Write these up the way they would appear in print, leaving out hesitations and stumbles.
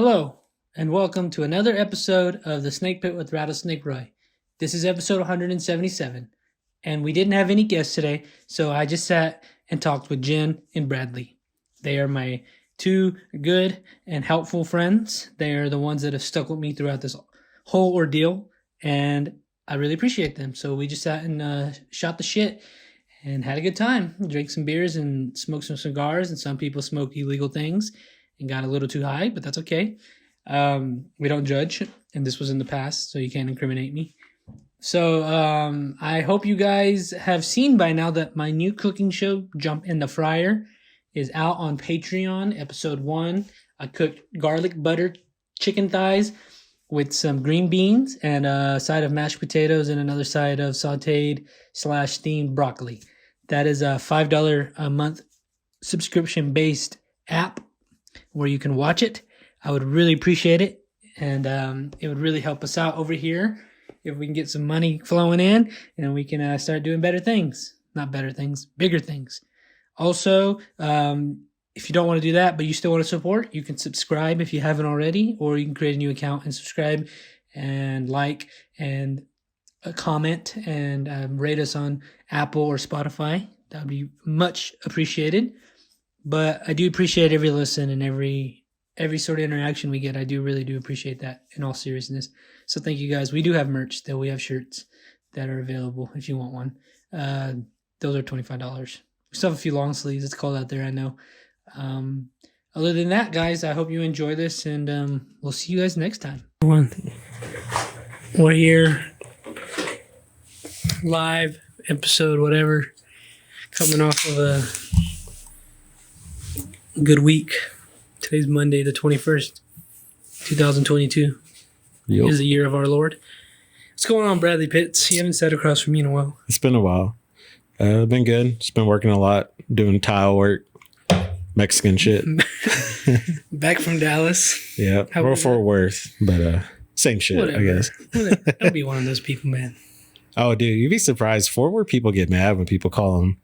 Hello, and welcome to another episode of The Snake Pit with Rattlesnake Roy. This is episode 177, and we didn't have any guests today, so I just sat and talked with Jen and Bradley. They are my two good and helpful friends. They are the ones that have stuck with me throughout this whole ordeal, and I really appreciate them. So we just sat and shot the shit and had a good time. Drank some beers and smoked some cigars, and some people smoke illegal things and got a little too high, but that's okay. We don't judge, and this was in the past, so you can't incriminate me. So I hope you guys have seen by now that my new cooking show, Jump in the Fryer, is out on Patreon, episode 1. I cooked garlic butter chicken thighs with some green beans and a side of mashed potatoes and another side of sauteed/steamed broccoli. That is a $5 a month subscription-based app where you can watch it. I would really appreciate it, and it would really help us out over here if we can get some money flowing in, and we can start doing better things. Not better things, bigger things. Also, if you don't want to do that, but you still want to support, you can subscribe if you haven't already, or you can create a new account and subscribe and like and comment and rate us on Apple or Spotify. That would be much appreciated. But I do appreciate every listen and every sort of interaction we get. I really do appreciate that in all seriousness. So thank you guys. We do have merch, though. We have shirts that are available if you want one. Those are $25. We still have a few long sleeves. It's cold out there, I know. Other than that, guys, I hope you enjoy this, and we'll see you guys next time. We're here, live, episode, whatever, coming off of a good week. Today's Monday, the 21st, 2022. Yep. Is the year of our Lord. What's going on, Bradley Pitts? You haven't sat across from me in a while. It's been a while. Been good. Just been working a lot, doing tile work, Mexican shit. Back from Dallas. Yeah, or Fort Worth, but same shit, whatever. I guess. Don't be one of those people, man. Oh, dude, you'd be surprised. Fort Worth people get mad when people call them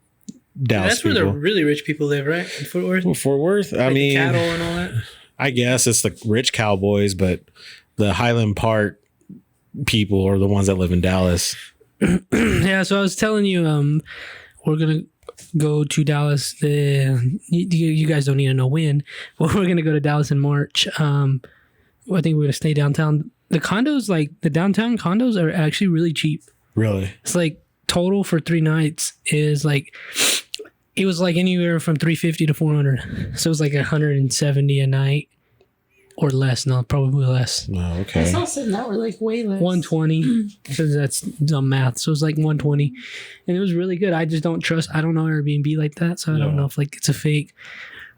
Dallas that's people. Where the really rich people live, right? In Fort Worth? Well, Fort Worth, like I mean, cattle and all that. I guess it's the rich cowboys, but the Highland Park people are the ones that live in Dallas. Yeah, so I was telling you, we're going to go to Dallas. You guys don't need to know when, but we're going to go to Dallas in March. I think we're going to stay downtown. The condos, like the downtown condos, are actually really cheap. Really? It's like total for 3 nights is like... It was like anywhere from $350 to $400. So it was like $170 a night or less. No, probably less. Oh, okay. I saw some that were like way less. $120. Because that's dumb math. So it was like $120. And it was really good. I just don't trust. I don't know Airbnb like that. So I don't know if like it's a fake.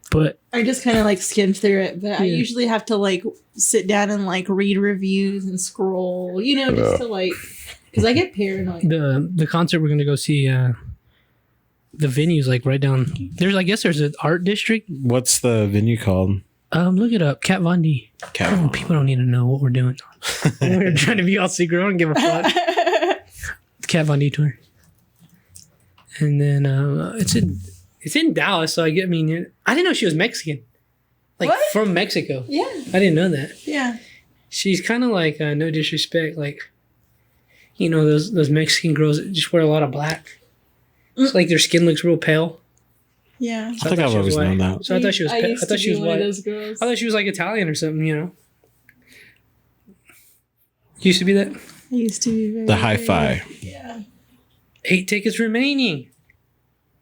But I just kind of like skimmed through it. But I usually have to like sit down and like read reviews and scroll, just to like, because I get paranoid. The concert we're going to go see, the venue's like right down there's. I guess there's an art district. What's the venue called? Look it up. Kat Von D. People don't need to know what we're doing. We're trying to be all secret. I don't give a fuck. Kat Von D tour. And then it's in Dallas. So I mean, I didn't know she was Mexican. Like what? From Mexico. Yeah. I didn't know that. Yeah. She's kind of like no disrespect, like those Mexican girls that just wear a lot of black. It's like their skin looks real pale. Yeah. So I think I've always known that. So I thought she was. I thought she was white. I thought she was like Italian or something. Used to be that. I used to be very. The hi-fi. Yeah. 8 tickets remaining.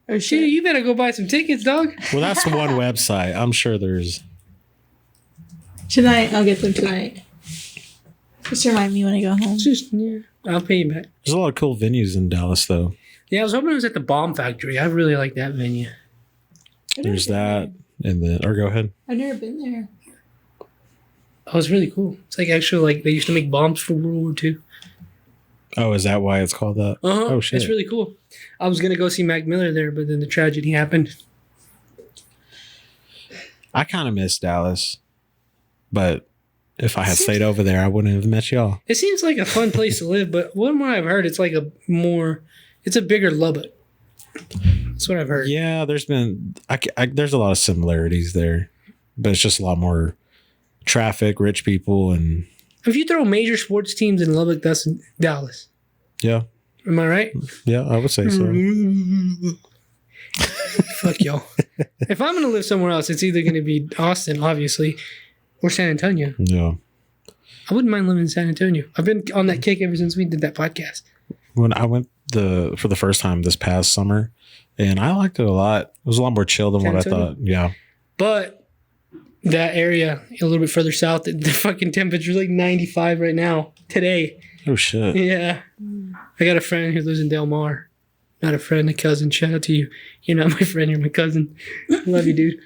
Oh shit! You better go buy some tickets, dog. Well, that's one website. I'm sure there's. Tonight, I'll get them tonight. Just remind me when I go home. I'll pay you back. There's a lot of cool venues in Dallas, though. Yeah, I was hoping it was at the Bomb Factory. I really like that venue. There's that, and then, or go ahead. I've never been there. Oh, it's really cool. It's like actually like they used to make bombs for World War II. Oh, is that why it's called that? Uh-huh. Oh, shit. It's really cool. I was going to go see Mac Miller there, but then the tragedy happened. I kind of miss Dallas, but if I had stayed over there, I wouldn't have met y'all. It seems like a fun place to live, but what I've heard, it's like it's a bigger Lubbock. That's what I've heard. Yeah, there's a lot of similarities there, but it's just a lot more traffic, rich people, and If you throw major sports teams in Lubbock, that's Dallas. yeah, Am I right? yeah, I would say so. Fuck y'all. If I'm gonna live somewhere else, it's either gonna be Austin, obviously, or San Antonio. Yeah. I wouldn't mind living in San Antonio. I've been on that kick ever since we did that podcast. When I went for the first time this past summer, and I liked it a lot. It was a lot more chill than San what Antonio? I thought. Yeah. But that area, a little bit further south, the fucking temperature is like 95 right now, today. Oh shit. Yeah. I got a friend who lives in Del Mar. Not a friend, a cousin. Shout out to you. You're not my friend, you're my cousin. Love you, dude.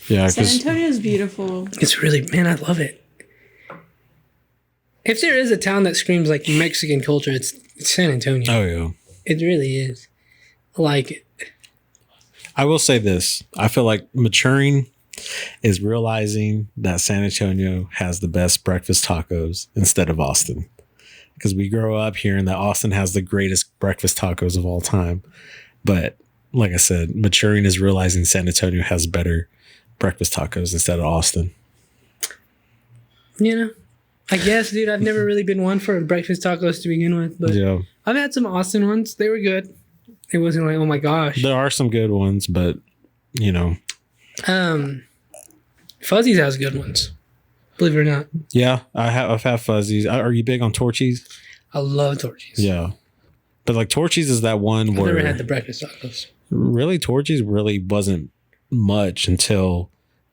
Yeah, San because Antonio is beautiful. It's really, man, I love it. If there is a town that screams like Mexican culture, it's San Antonio. oh yeah. It really is. I like it. I will say this. I feel like maturing is realizing that San Antonio has the best breakfast tacos instead of Austin. Because we grow up hearing that Austin has the greatest breakfast tacos of all time. But like I said, maturing is realizing San Antonio has better breakfast tacos instead of Austin. You know, I guess, dude, I've never really been one for breakfast tacos to begin with, but Yeah. I've had some Austin ones. They were good. It wasn't like, oh my gosh. There are some good ones, but you know. Fuzzy's has good ones. Believe it or not. Yeah, I've had Fuzzies. Are you big on Torchies? I love Torchies. Yeah. But like Torchies is that one I've where never had the breakfast tacos. really Torchies really wasn't much until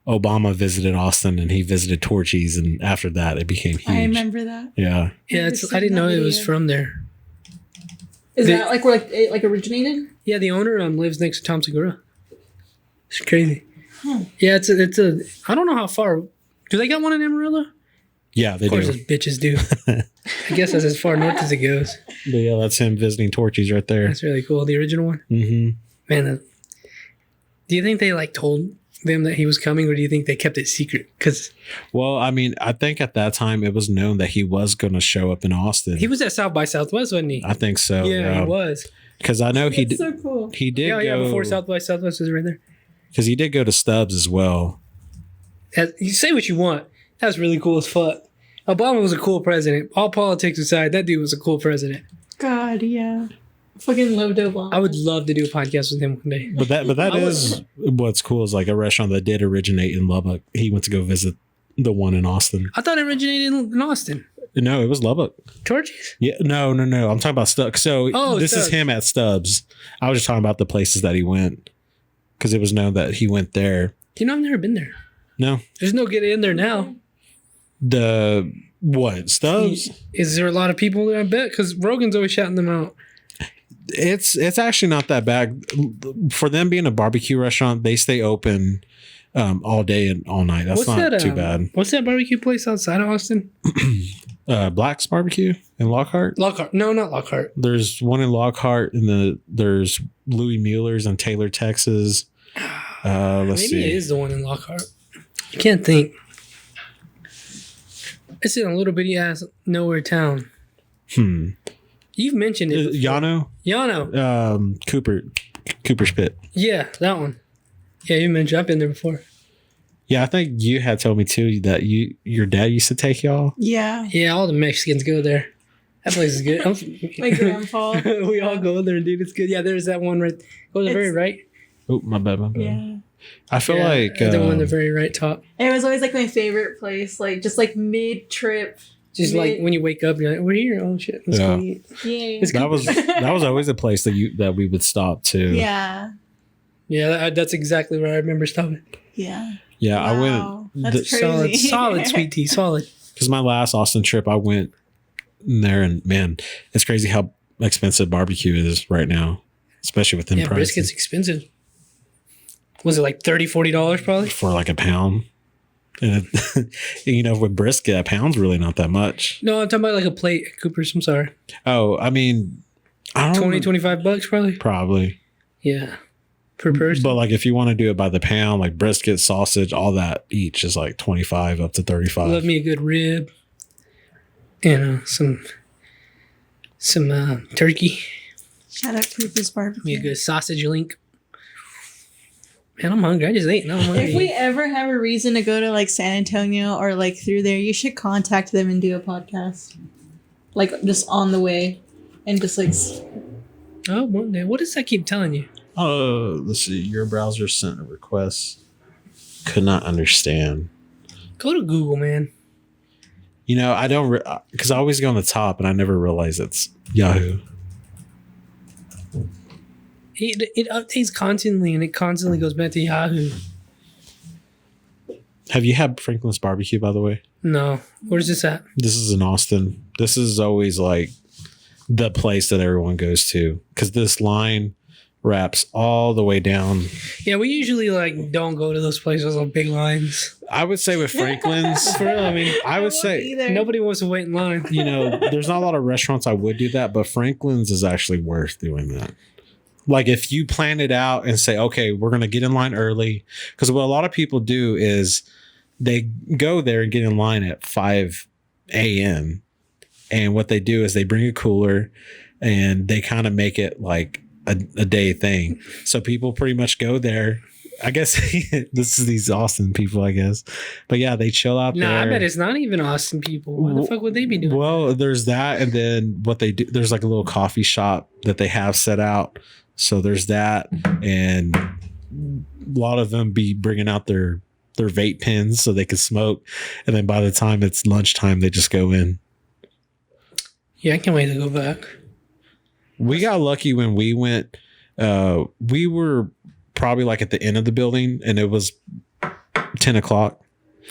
Obama visited Austin and he visited Torchies, and after that it became huge. I remember that. Yeah. Yeah, I didn't know it was from there. Is that like where it like originated? Yeah, the owner lives next to Tom Segura. It's crazy. Yeah, it's a. I don't know how far. Do they got one in Amarillo? Yeah, they Of course, do. those bitches do. I guess that's as far north as it goes. But yeah, that's him visiting Torchies right there. That's really cool. The original one. Mm-hmm. Man, do you think they like told them that he was coming, or do you think they kept it secret? Because Well, I mean, I think at that time it was known that he was going to show up in Austin. he was at South by Southwest, wasn't he? I think so. Yeah, he was. Because I know he That's did. so cool. He did Yeah, go before South by Southwest was right there. because he did go to Stubbs as well. You say what you want. That was really cool as fuck. Obama was a cool president. All politics aside, that dude was a cool president. God, yeah. Fucking loved Obama. I would love to do a podcast with him one day. But that I is what's cool is like a restaurant that did originate in Lubbock. He went to go visit the one in Austin. I thought it originated in Austin. No, it was Lubbock. Torchies? Yeah, no. I'm talking about Stubbs. So this Stubbs. is him at Stubbs. I was just talking about the places that he went because it was known that he went there. You know, I've never been there. No, There's no getting in there now. the what Stubbs? Is there a lot of people there? I bet, because Rogan's always shouting them out. It's actually not that bad for them being a barbecue restaurant. They stay open all day and all night. That's not too bad. What's that barbecue place outside of Austin? Black's Barbecue in Lockhart. Lockhart. No, not Lockhart. There's one in Lockhart, and there's Louis Mueller's in Taylor, Texas. Let's Maybe see. it is the one in Lockhart. I can't think. It's in a little bitty ass nowhere town. You've mentioned it. before. Yano, Yano. Cooper's Pit. Yeah, that one. Yeah, you mentioned. I've been there before. Yeah, I think you had told me too that your dad used to take y'all. Yeah. Yeah, all the Mexicans go there. That place is good. My grandpa. We all go there, dude. It's good. Yeah, there's that one right. Go to the very right. Oh, my bad. Yeah. I feel Yeah, like the one on the very right top. It was always like my favorite place, like just like mid trip. Just like when you wake up, you're like, "We're here." Oh shit! Let's go eat. Yeah. that was always a place that we would stop to. Yeah. Yeah, that's exactly where I remember stopping. Yeah. Yeah, Wow. I went. That's crazy. Solid, sweet tea, solid. Because my last Austin trip, I went there, and man, it's crazy how expensive barbecue is right now, especially with them Yeah, prices brisket's expensive. Was it like $30-$40 probably? for like a pound. And with brisket, a pound's really not that much. No, I'm talking about like a plate at Cooper's. I'm sorry. Oh, I mean, I don't 20-25 bucks probably. probably. Yeah, per person. But like if you want to do it by the pound, like brisket, sausage, all that each is like 25 up to 35. Love me a good rib. Some turkey. Shout out to this Me a barbecue. good sausage link. Man, I'm hungry. I just ate. Now I'm hungry. If we ever have a reason to go to like San Antonio or like through there, you should contact them and do a podcast. Like just on the way. And just like... Oh, one day. What does that keep telling you? Let's see. Your browser sent a request. Could not understand. Go to Google, man. You know, I don't... Because I always go on the top and I never realize it's Yahoo. It updates constantly and it constantly goes back to Yahoo. Have you had Franklin's Barbecue, by the way? No. Where's this at? This is in Austin. This is always like the place that everyone goes to because this line wraps all the way down. Yeah, we usually like don't go to those places on big lines. I would say with Franklin's, For real, I mean, I would say nobody wants to wait in line. You know, there's not a lot of restaurants I would do that, but Franklin's is actually worth doing that. Like if you plan it out and say, okay, we're going to get in line early. Because what a lot of people do is they go there and get in line at 5 a.m. And what they do is they bring a cooler and they kind of make it like a day thing. So people pretty much go there. I guess this is these Austin people, I guess. But yeah, they chill out there. Nah, I bet it's not even Austin people. What the fuck would they be doing? Well, there's that. And then what they do, there's like a little coffee shop that they have set out. So there's that. And a lot of them be bringing out their vape pens so they can smoke. And then by the time it's lunchtime, they just go in. Yeah, I can't wait to go back. We got lucky when we went. We were probably like at the end of the building and it was 10 o'clock.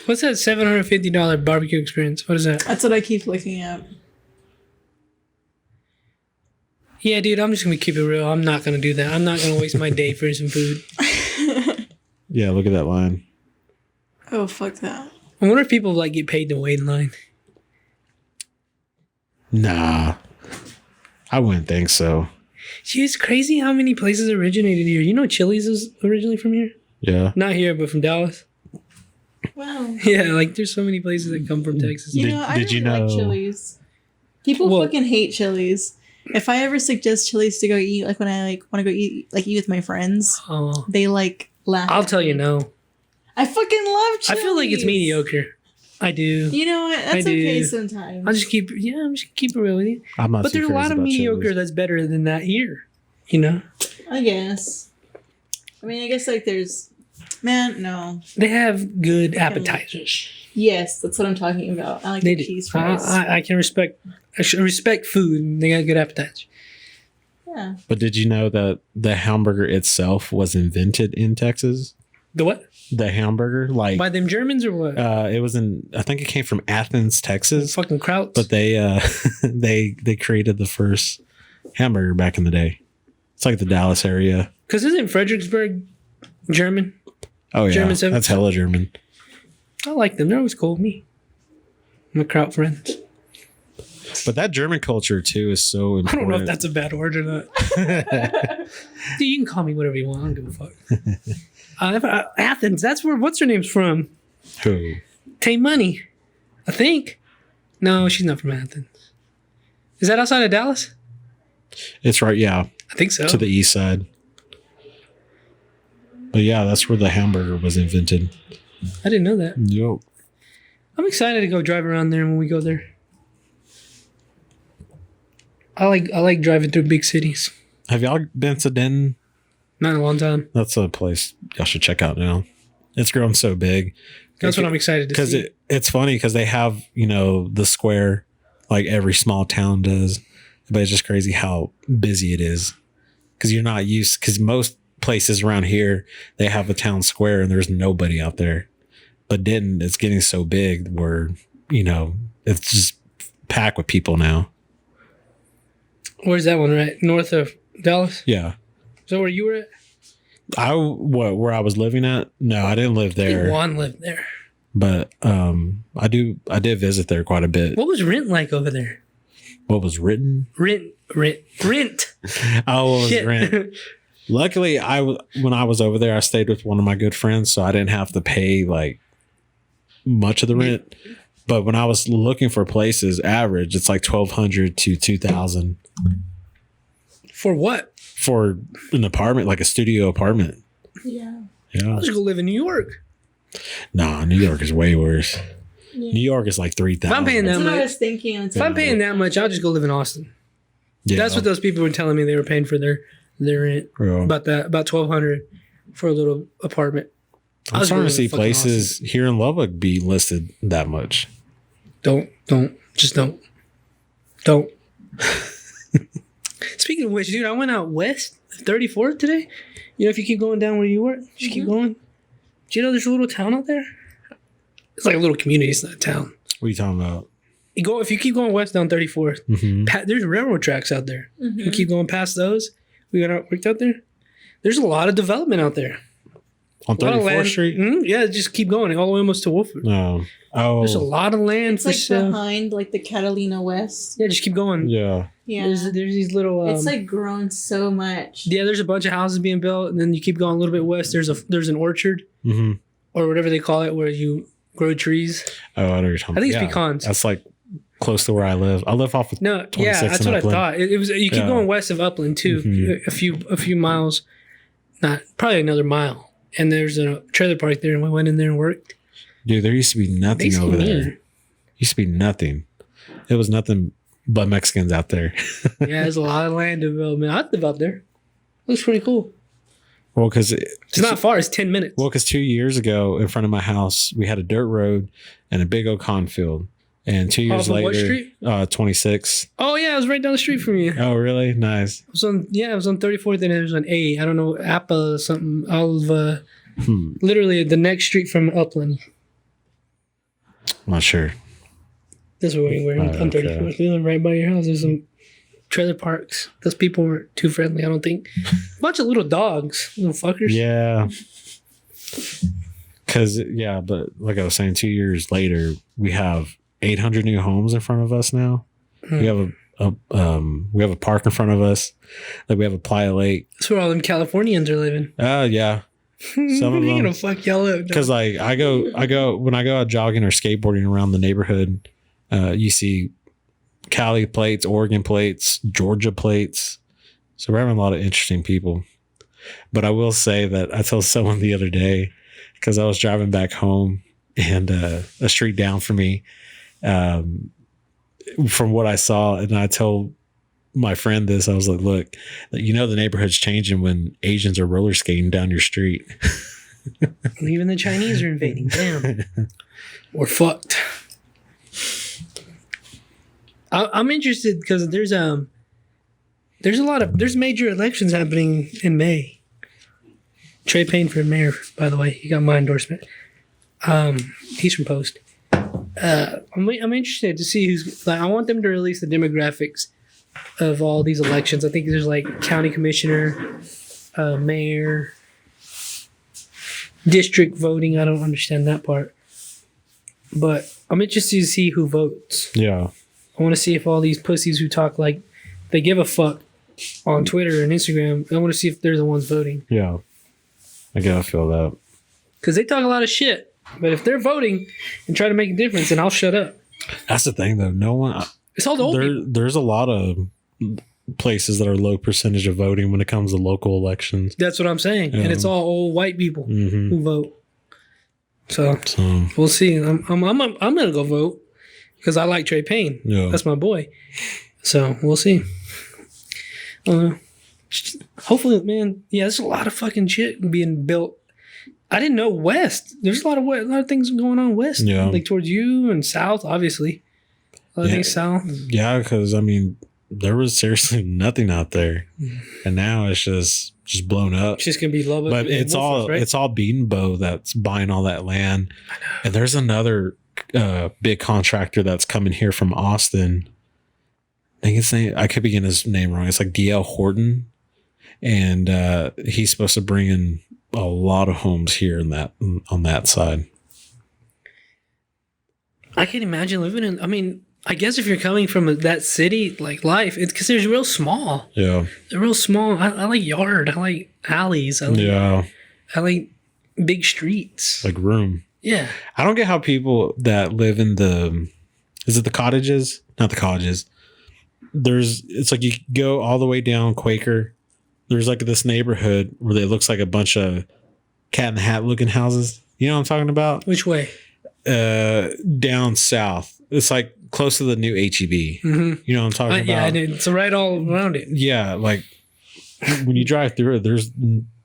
What's that $750 barbecue experience? What is that? That's what I keep looking at. Yeah, dude, I'm just going to keep it real. I'm not going to do that. I'm not going to waste my day for some food. Yeah, look at that line. Oh, fuck that. I wonder if people like get paid to wait in line. Nah, I wouldn't think so. Gee, it's crazy how many places originated here. You know Chili's is originally from here? Yeah. Not here, but from Dallas. Wow. Yeah, like there's so many places that come from Texas. You know, I really like Chili's. People fucking hate Chili's. If I ever suggest Chili's to go eat, like when I like want to go eat with my friends, they like laugh. I'll tell you no. I fucking love Chili's. I feel like it's mediocre. I do. You know what? That's okay sometimes. I'm just keep it real with you. I'm not. But there's a lot of mediocre Chili's. that's better than that here. You know? I guess. I mean, I guess like there's, no. They have good appetizers. Yes, that's what I'm talking about. I like the cheese fries. I can respect. I should respect food. And they got good appetizers. Yeah. But did you know that the hamburger itself was invented in Texas? The what? The hamburger, like by them Germans or what? It was I think it came from Athens, Texas. Fucking Krauts. But they they created the first hamburger back in the day. It's like the Dallas area. Because isn't Fredericksburg German? Oh yeah, German 7? That's hella German. I like them. They're always cool with me. My Kraut friends. But that German culture too is so important. I don't know if that's a bad word or not. Dude, you can call me whatever you want. I don't give a fuck. Athens. That's where what's her name's from. Who? Tay Money, I think. No, she's not from Athens. Is that outside of Dallas? It's right. Yeah, I think so. To the east side. But yeah, that's where the hamburger was invented. I didn't know that. Yep. I'm excited to go drive around there when we go there. I like driving through big cities. Have y'all been to Denton? Not in a long time. That's a place y'all should check out now. It's grown so big. That's what I'm excited to see. Because it's funny because they have, the square like every small town does. But it's just crazy how busy it is. Because you're not used, because most places around here, they have a town square and there's nobody out there. But Denton, it's getting so big where, it's just packed with people now. Where's that one, right? North of Dallas? Yeah. Is that where you were at? Where I was living at? No, I didn't live there. I think Juan lived there. But I did visit there quite a bit. What was rent like over there? What was written? Rent. Oh, what was rent? Luckily, when I was over there, I stayed with one of my good friends, so I didn't have to pay like much of the rent. But when I was looking for places, average, it's like $1,200 to $2,000. For what? For an apartment, like a studio apartment. Yeah. Yeah. I'll just go live in New York. Nah, New York is way worse. Yeah. New York is like 3,000. If I'm paying that That's much, what I was thinking. if I'm paying that much, I'll just go live in Austin. Yeah. That's what those people were telling me they were paying for their rent. Yeah. About $1,200 for a little apartment. I'm starting to see places here in Lubbock be listed that much. Don't. Speaking of which, dude, I went out west, 34th today. You know, if you keep going down where you were, just keep going. Do you know there's a little town out there? It's like a little community. It's not a town. What are you talking about? If you keep going west down 34th, there's railroad tracks out there. You keep going past those. Worked out there. There's a lot of development out there. On 34th Street? Yeah, just keep going all the way almost to Wolford. No. Oh. There's a lot of land for sale. Behind like the Catalina West. Yeah, just keep going. Yeah. Yeah. There's these little. It's like grown so much. Yeah, there's a bunch of houses being built, and then you keep going a little bit west. There's an orchard, or whatever they call it, where you grow trees. Oh, I know what you're talking about. I think it's pecans. That's like close to where I live. I live off of 26 that's what Upland. I thought. It was. You keep going west of Upland too, a few miles, probably another mile, and there's a trailer park there, and we went in there and worked. Dude, there used to be nothing over there. Used to be nothing. It was nothing but Mexicans out there. Yeah, there's a lot of land development. I live out there. Looks pretty cool. Well, because it's not far. It's 10 minutes. Well, because 2 years ago, in front of my house, we had a dirt road and a big old cornfield. And 2 years later, what street? 26. Oh yeah, I was right down the street from you. Oh really? Nice. It was on 34th, and it was on A. I don't know, Appa something. Alva. Literally the next street from Upland. I'm not sure. That's where we were on 34th. We live right by your house. There's some trailer parks. Those people weren't too friendly, I don't think. Bunch of little dogs, little fuckers. Yeah. But like I was saying, 2 years later, we have 800 new homes in front of us now. We have a park in front of us. Like we have a Playa Lake. That's where all them Californians are living. Yeah. Some of them. Gonna fuck y'all up. Because like I go when I go out jogging or skateboarding around the neighborhood, you see Cali plates, Oregon plates, Georgia plates. So we're having a lot of interesting people. But I will say that I told someone the other day, because I was driving back home and a street down from me, from what I saw, and I told my friend this, I was like, look, you know the neighborhood's changing when Asians are roller skating down your street. Even the Chinese are invading. Damn. We're fucked. I'm interested because there's major elections happening in May. Trey Payne for mayor, by the way. He got my endorsement. He's from Post. I'm interested to see who's. Like, I want them to release the demographics of all these elections. I think there's like county commissioner, mayor, district voting. I don't understand that part, but I'm interested to see who votes. Yeah, I want to see if all these pussies who talk like they give a fuck on Twitter and Instagram. I want to see if they're the ones voting. Yeah, I gotta feel that because they talk a lot of shit. But if they're voting and try to make a difference, then I'll shut up. That's the thing, though. No one. It's all the old people. There's a lot of places that are low percentage of voting when it comes to local elections. That's what I'm saying, and it's all old white people who vote. So we'll see. I'm gonna go vote because I like Trey Payne. Yeah. That's my boy. So we'll see. Hopefully, man. Yeah, there's a lot of fucking shit being built. I didn't know west. There's a lot of things going on west. Yeah. Like towards you and south, obviously. A lot of things south. Yeah, because I mean, there was seriously nothing out there, and now it's just blown up. It's just gonna be Lubbock. But it's all Beatonbow that's buying all that land, and there's another big contractor that's coming here from Austin. I think his name. I could be getting his name wrong. It's like DL Horton, and he's supposed to bring in a lot of homes here on that side. I can imagine living in. I mean, I guess if you're coming from that city, like life, it's because they're real small. Yeah, they're real small. I like yard. I like alleys. I like big streets. Like room. Yeah. I don't get how people that live in is it the cottages? Not the cottages. It's like you go all the way down Quaker. There's like this neighborhood where it looks like a bunch of Cat in the Hat looking houses. You know what I'm talking about? Which way? Down south. It's like close to the new HEB. Mm-hmm. You know what I'm talking about? Yeah, I did. It's right all around it. Yeah, like when you drive through it, there's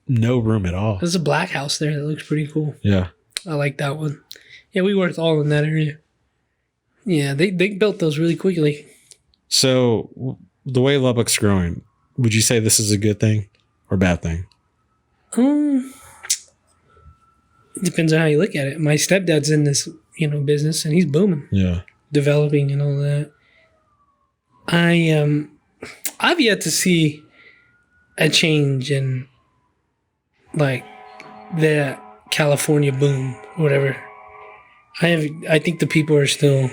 no room at all. There's a black house there that looks pretty cool. Yeah. I like that one. Yeah, we worked all in that area. Yeah, they built those really quickly. So the way Lubbock's growing, would you say this is a good thing or bad thing? It depends on how you look at it. My stepdad's in this, business, and he's booming. Yeah. Developing and all that. I've yet to see a change in like the California boom, whatever. I think the people are still.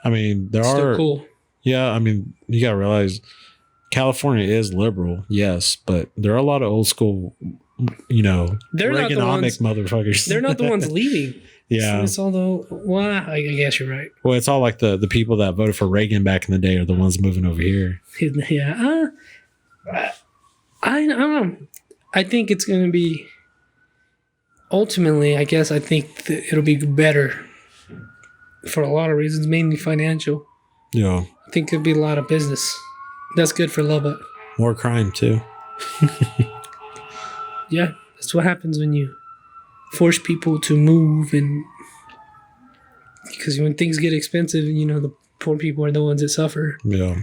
I mean, there are cool. Yeah, I mean, you gotta realize California is liberal, yes, but there are a lot of old school, they're not the ones, motherfuckers. They're not the ones leaving. Yeah, it's all I guess you're right. Well, it's all like the people that voted for Reagan back in the day are the ones moving over here. Yeah, I don't know. I think it's going to be. Ultimately, I guess I think that it'll be better for a lot of reasons, mainly financial. Yeah. I think it'll be a lot of business. That's good for Lubbock. More crime, too. Yeah, that's what happens when you force people to move, and because when things get expensive, the poor people are the ones that suffer. Yeah.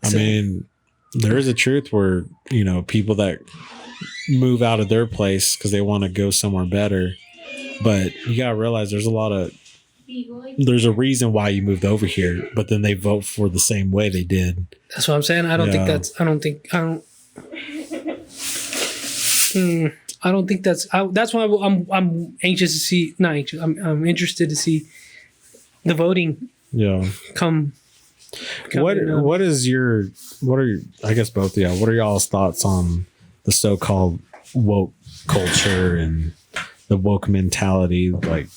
I mean, there is a truth where, people that move out of their place because they want to go somewhere better. But you got to realize there's a reason why you moved over here, but then they vote for the same way they did. That's what I'm saying. I don't think that's why I'm anxious to see, not anxious, I'm interested to see the voting come what are I guess both, what are y'all's thoughts on the so-called woke culture and the woke mentality? Like,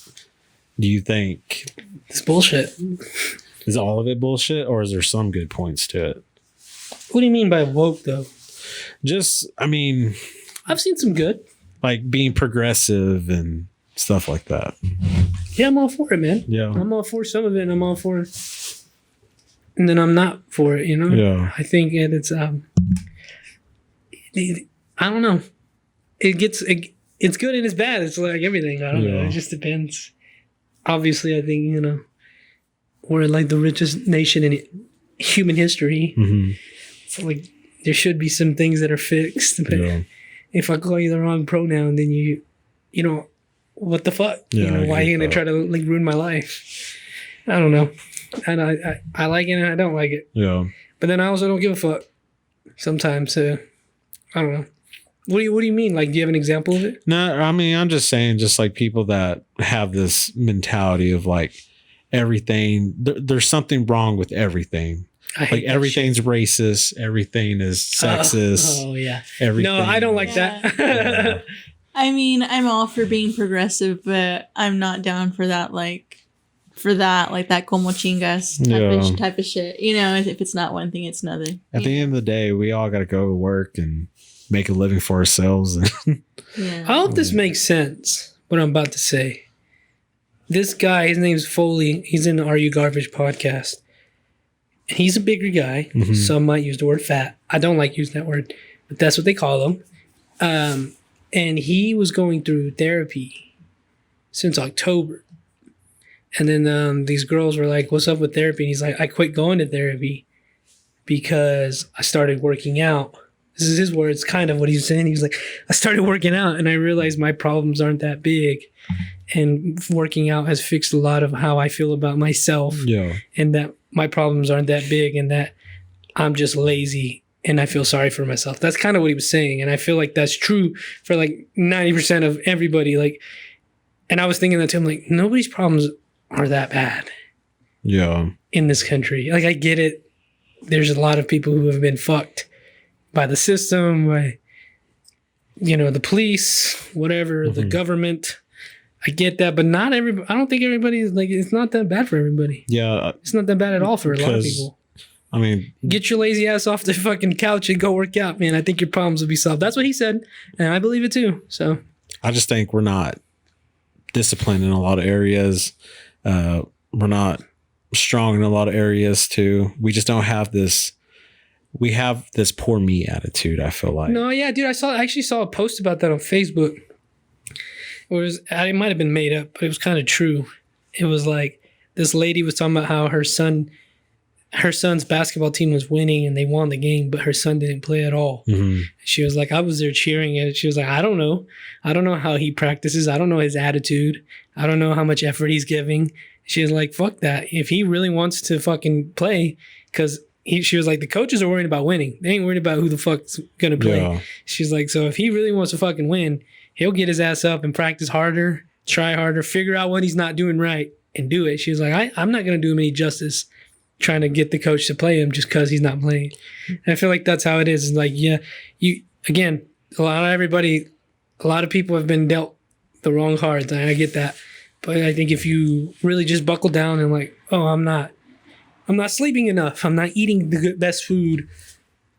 do you think it's bullshit? Is all of it bullshit, or is there some good points to it? What do you mean by woke, though? I've seen some good, like being progressive and stuff like that. Yeah, I'm all for it, man. Yeah, I'm all for some of it, and I'm all for it, and then I'm not for it. Yeah, I think it's I don't know. It's good and it's bad. It's like everything. I don't know. It just depends. Obviously, I think, we're like the richest nation in human history. Mm-hmm. So like there should be some things that are fixed. But if I call you the wrong pronoun, then you what the fuck? Why are you going to try to like ruin my life? I don't know. And I like it and I don't like it. Yeah. But then I also don't give a fuck sometimes. So I don't know. What do you mean? Like, do you have an example of it? No, I mean, I'm just saying, just like people that have this mentality of like everything, there's something wrong with everything. Like everything's racist, everything is sexist. Oh yeah. Everything. No, I don't like that. Yeah. I mean, I'm all for being progressive, but I'm not down for that. Like that como chingas type of shit. If it's not one thing, it's another. At the end of the day, we all got to go to work and make a living for ourselves. I hope this makes sense, what I'm about to say. This guy, his name's Foley. He's in the Are You Garbage podcast. He's a bigger guy. Mm-hmm. Some might use the word fat. I don't like using that word, but that's what they call him. And he was going through therapy since October. And then these girls were like, what's up with therapy? And he's like, I quit going to therapy because I started working out. This is his words, kind of what he was saying. He was like, I started working out and I realized my problems aren't that big. And working out has fixed a lot of how I feel about myself. Yeah. And that my problems aren't that big and that I'm just lazy and I feel sorry for myself. That's kind of what he was saying. And I feel like that's true for like 90% of everybody. Like, and I was thinking that to him, like, nobody's problems are that bad. Yeah. In this country. Like, I get it. There's a lot of people who have been fucked by the system, by, the police, whatever, the government. I get that, but not everybody. I don't think everybody is like, it's not that bad for everybody. Yeah. It's not that bad at all for a lot of people. I mean, Get your lazy ass off the fucking couch and go work out, man. I think your problems will be solved. That's what he said, and I believe it too. So I just think we're not disciplined in a lot of areas. We're not strong in a lot of areas too. We just don't have this. We have this poor me attitude, I feel like. no, yeah, dude. I actually saw a post about that on Facebook. It might have been made up, but it was kind of true. It was like this lady was talking about how her son's basketball team was winning and they won the game, but her son didn't play at all. Mm-hmm. She was like, I was there cheering it. She was like, I don't know how he practices. I don't know his attitude. I don't know how much effort he's giving. She was like, fuck that. If he really wants to fucking play, because she was like, the coaches are worried about winning. They ain't worried about who the fuck's gonna play. Yeah. She's like, so if he really wants to fucking win, he'll get his ass up and practice harder, try harder, figure out what he's not doing right, and do it. She was like, I'm not gonna do him any justice trying to get the coach to play him just because he's not playing. And I feel like that's how it is. It's like, yeah, a lot of people have been dealt the wrong cards, and I get that. But I think if you really just buckle down and like, oh, I'm not sleeping enough. I'm not eating the best food.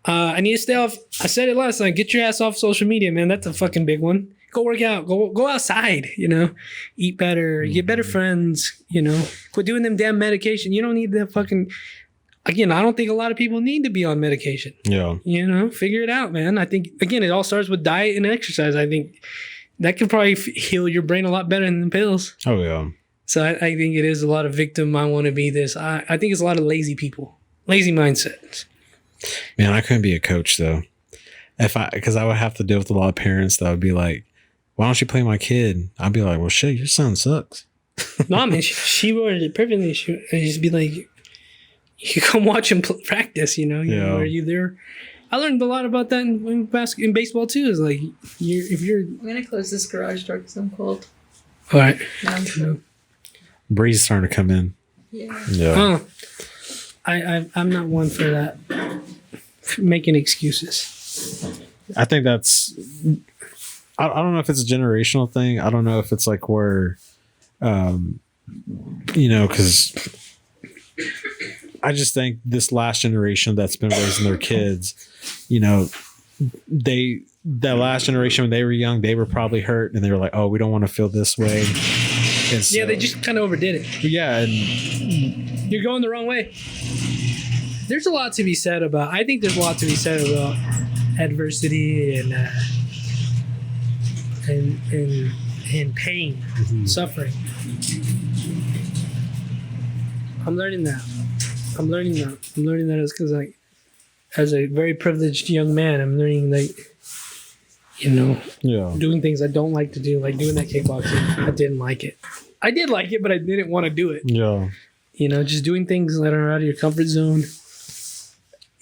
I need to stay off. I said it last night. Get your ass off social media, man. That's a fucking big one. Go work out. Go outside, eat better, get better friends, quit doing them damn medication. You don't need that fucking, again, I don't think a lot of people need to be on medication. Yeah. Figure it out, man. I think, again, it all starts with diet and exercise. I think that could probably heal your brain a lot better than the pills. Oh, yeah. So I think it is a lot of victim. I want to be this. I think it's a lot of lazy people, lazy mindsets. Man, I couldn't be a coach though. Because I would have to deal with a lot of parents that would be like, why don't you play my kid? I'd be like, well, shit, your son sucks. No, I mean, she worded it perfectly. She'd just be like, you come watch him practice, Yeah. Are you there? I learned a lot about that in baseball too. Is like, if you're. I'm going to close this garage door because I'm cold. All right. Breeze is starting to come in. Yeah. I'm not one for that. Making excuses. I think that's. I don't know if it's a generational thing. I don't know if it's like where, because I just think this last generation that's been raising their kids, that last generation when they were young, they were probably hurt and they were like, oh, we don't want to feel this way. And so, Yeah, they just kind of overdid it. Yeah. And You're going the wrong way. There's a lot to be said about. I think there's a lot to be said about adversity and pain, suffering. I'm learning that. It's because, like, as a very privileged young man, I'm learning, like, doing things I don't like to do, like doing that kickboxing. I didn't like it. I did like it, but I didn't want to do it. Yeah. Just doing things that are out of your comfort zone.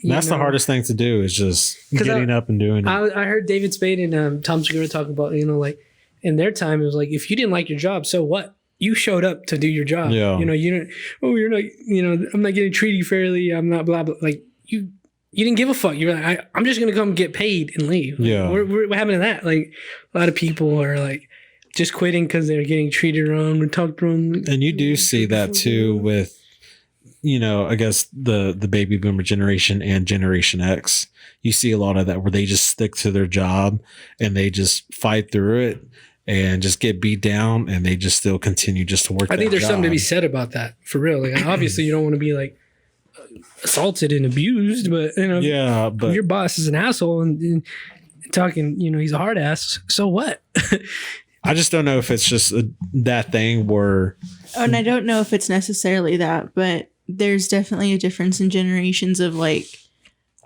That's the hardest thing to do is just getting up and doing it. I heard David Spade and Tom Segura talk about, like in their time, it was like, if you didn't like your job, so what? You showed up to do your job. Yeah. You didn't, you're not, I'm not getting treated fairly. I'm not blah, blah. Like you didn't give a fuck. You're like, I'm just going to come get paid and leave. Like, Yeah. What happened to that? Like a lot of people are like just quitting because they're getting treated wrong or talked wrong. And you do see that too with, I guess the baby boomer generation and Generation X. You see a lot of that where they just stick to their job and they just fight through it and just get beat down and they just still continue just to work. I think there's job. something to be said about that for real. Like obviously you don't want to be like assaulted and abused, but yeah, but if your boss is an asshole and talking, he's a hard ass. So what? I just don't know if it's just that thing where. Oh, and I don't know if it's necessarily that, but there's definitely a difference in generations of like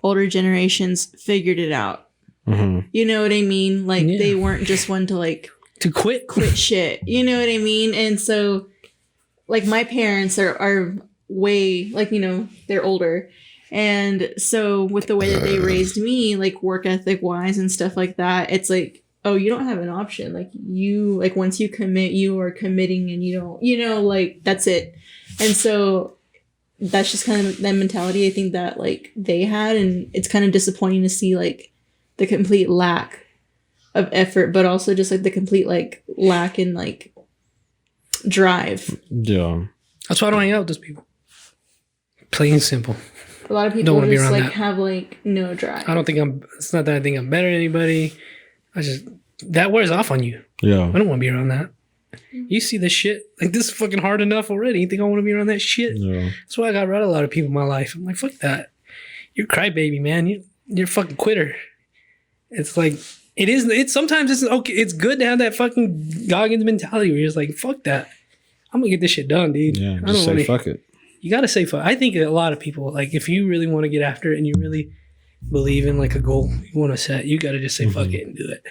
older generations figured it out. Mm-hmm. You know what I mean? Like they weren't just one to like to quit shit. You know what I mean? And so like my parents are way like, they're older. And so with the way that they raised me, like work ethic wise and stuff like that, it's like, oh, you don't have an option. Like you, like once you commit, you are committing and you don't, like that's it. And so that's just kind of that mentality I think that like they had. And it's kind of disappointing to see like the complete lack of effort, but also just like the complete like lack in like drive. Yeah. That's why I don't hang out with those people. Plain and simple. A lot of Don't people wanna be just around like that. have like no drive. I don't think it's not that I think I'm better than anybody. That wears off on you. Yeah. I don't want to be around that. You see this shit, like this is fucking hard enough already. You think I want to be around that shit? Yeah. That's why I got rid of a lot of people in my life. I'm like, fuck that. You're a crybaby, man. You're a fucking quitter. It's like, it's sometimes it's okay. It's good to have that fucking Goggins mentality where you're just like, fuck that. I'm gonna get this shit done, dude. Yeah. Just say fuck it. You gotta say fuck. I think a lot of people, like, if you really want to get after it and you really believe in like a goal you want to set, you gotta just say fuck it and do it.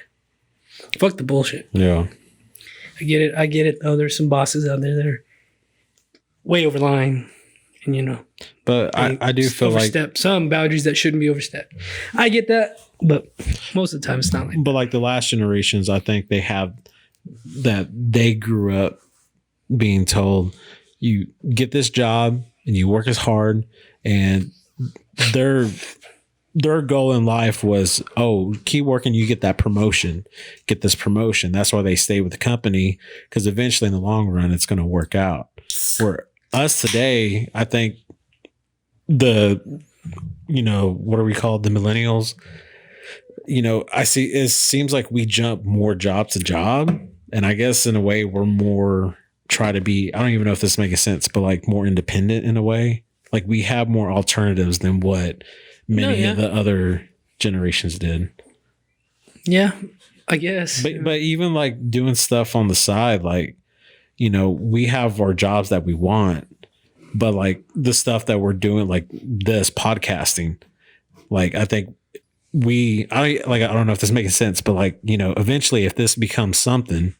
Fuck the bullshit. Yeah. I get it though. There's some bosses out there that are way over the line, and But I do feel like overstep some boundaries that shouldn't be overstepped. I get that, but most of the time it's not like. But like the last generations, I think they have that they grew up being told you get this job and you work as hard, and their goal in life was, oh, keep working, you get that promotion, get this promotion. That's why they stay with the company, because eventually in the long run it's going to work out. Where us today, I think what are we called, the millennials, I see it seems like we jump more job to job, and I guess in a way we're more try to be, I don't even know if this makes sense, but like more independent in a way. Like we have more alternatives than what many of the other generations did. Yeah, I guess. But even like doing stuff on the side, like, we have our jobs that we want, but like the stuff that we're doing, like this podcasting, like I think I don't know if this makes sense, but like, eventually if this becomes something,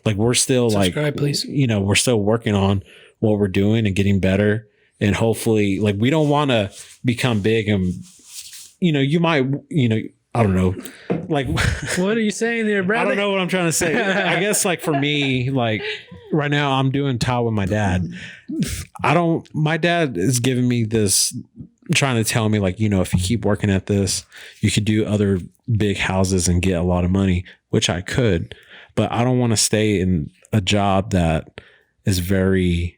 like we're still subscribe, please. We're still working on what we're doing and getting better. And hopefully, like, we don't want to become big and, you might, I don't know. Like, what are you saying there, Bradley? I don't know what I'm trying to say. I guess, like, for me, like, right now I'm doing tile with my dad. My dad is giving me this, trying to tell me, like, if you keep working at this, you could do other big houses and get a lot of money, which I could. But I don't want to stay in a job that is very,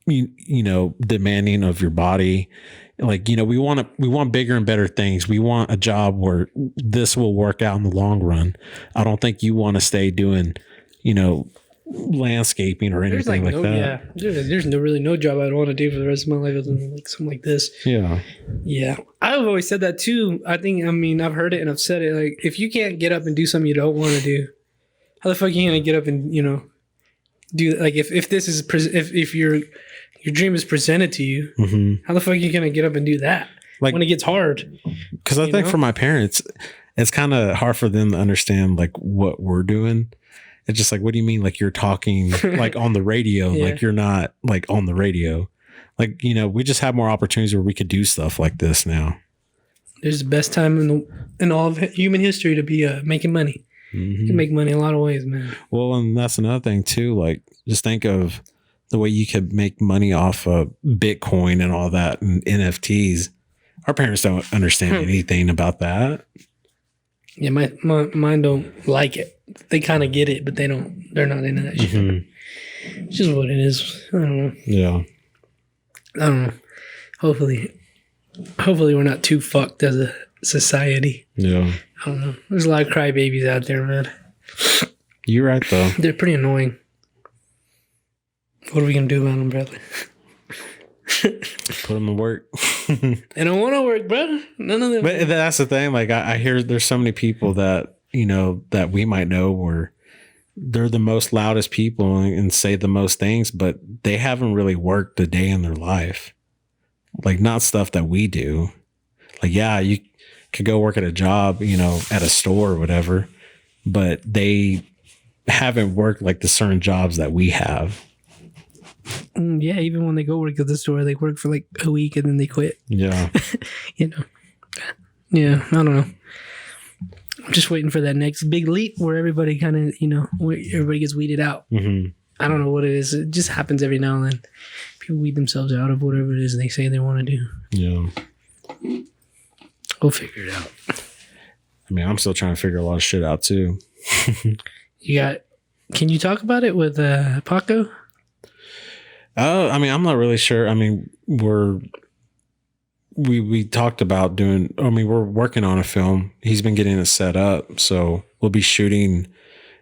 demanding of your body. Like, we want bigger and better things. We want a job where this will work out in the long run. I don't think you want to stay doing, landscaping or anything like that. Yeah, there's really no job I'd want to do for the rest of my life other than like something like this. Yeah. Yeah. I've always said that too. I've heard it and I've said it. Like, if you can't get up and do something you don't want to do, how the fuck are you going to get up and, do, like, if this is, if your dream is presented to you, how the fuck are you going to get up and do that? Like, when it gets hard. Because I think for my parents, it's kind of hard for them to understand like what we're doing. It's just like, what do you mean? Like, you're talking like on the radio, like you're not like on the radio. Like, we just have more opportunities where we could do stuff like this now. There's the best time in all of human history to be making money. You can make money a lot of ways, man. Well, and that's another thing too. Like, just think of the way you could make money off of Bitcoin and all that and NFTs. Our parents don't understand anything about that. Yeah, mine don't like it. They kind of get it, but they're not into that shit. It's just what it is. I don't know. Yeah. I don't know. Hopefully we're not too fucked as a society. Yeah. I don't know. There's a lot of crybabies out there, man. You're right, though. They're pretty annoying. What are we going to do about them, Bradley? Put them to work. They don't want to work, bro. None of them. But that's the thing. Like, I hear there's so many people that, that we might know where they're the most loudest people and say the most things, but they haven't really worked a day in their life. Like, not stuff that we do. Like, yeah, you could go work at a job, at a store or whatever, but they haven't worked like the certain jobs that we have. Yeah, even when they go work at the store, they work for like a week and then they quit. Yeah. Yeah, I don't know. I'm just waiting for that next big leap where everybody kind of, where everybody gets weeded out. I don't know what it is. It just happens every now and then. People weed themselves out of whatever it is they say they want to do. Yeah. We'll figure it out. I mean, I'm still trying to figure a lot of shit out too. Can you talk about it with Paco? I mean, I'm not really sure. I mean, we talked about doing. I mean, we're working on a film. He's been getting it set up, so we'll be shooting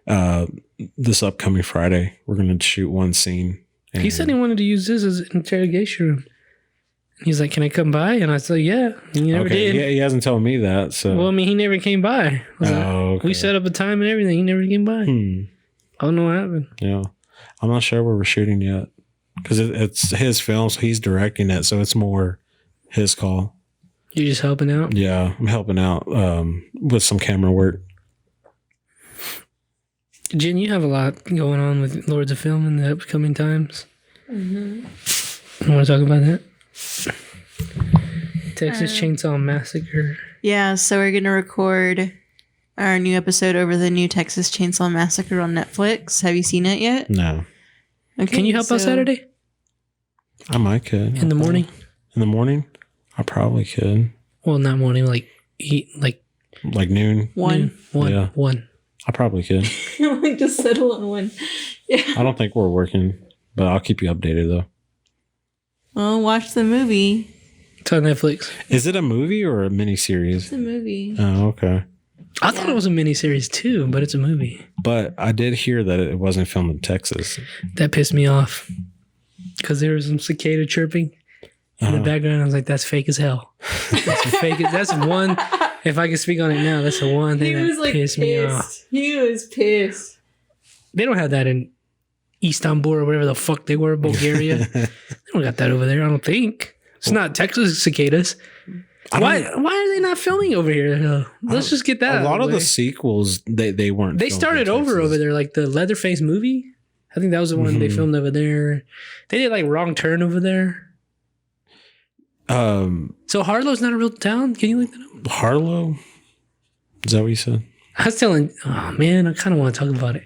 this upcoming Friday. We're going to shoot one scene. He said he wanted to use this as an interrogation room. He's like, "Can I come by?" And I said, "Yeah." And he never did. Yeah, he hasn't told me that. So, well, I mean, he never came by. I was like, okay. We set up a time and everything. He never came by. I don't know what happened. Yeah, I'm not sure where we're shooting yet because it's his film, so he's directing it, so it's more his call. You're just helping out. Yeah, I'm helping out with some camera work. Jen, you have a lot going on with Lords of Film in the upcoming times. You want to talk about that? Texas Chainsaw Massacre. Yeah, so we're going to record our new episode over the new Texas Chainsaw Massacre on Netflix. Have you seen it yet? No. Okay, Can you help us Saturday? I might could. In the morning? In the morning? I probably could. Well, not morning, like noon? One. Yeah. One. I probably could. Like just settle on one. Yeah. I don't think we're working, but I'll keep you updated though. Well, watch the movie. It's on Netflix. Is it a movie or a miniseries? It's a movie. Oh, okay. I thought it was a miniseries too, but it's a movie. But I did hear that it wasn't filmed in Texas. That pissed me off because there was some cicada chirping in the background. I was like, "That's fake as hell." That's fake. That's one. If I could speak on it now, that's the one thing that pissed me off. He was pissed. They don't have that in Istanbul or wherever the fuck they were, Bulgaria. They don't got that over there. I don't think. It's not Texas cicadas. Why are they not filming over here? Though? Let's just get that. A lot of the sequels, they weren't. They started over there, like the Leatherface movie. I think that was the one they filmed over there. They did like Wrong Turn over there. So Harlow's not a real town? Can you look that up? Harlow? Is that what you said? I was telling, oh man, I kind of want to talk about it.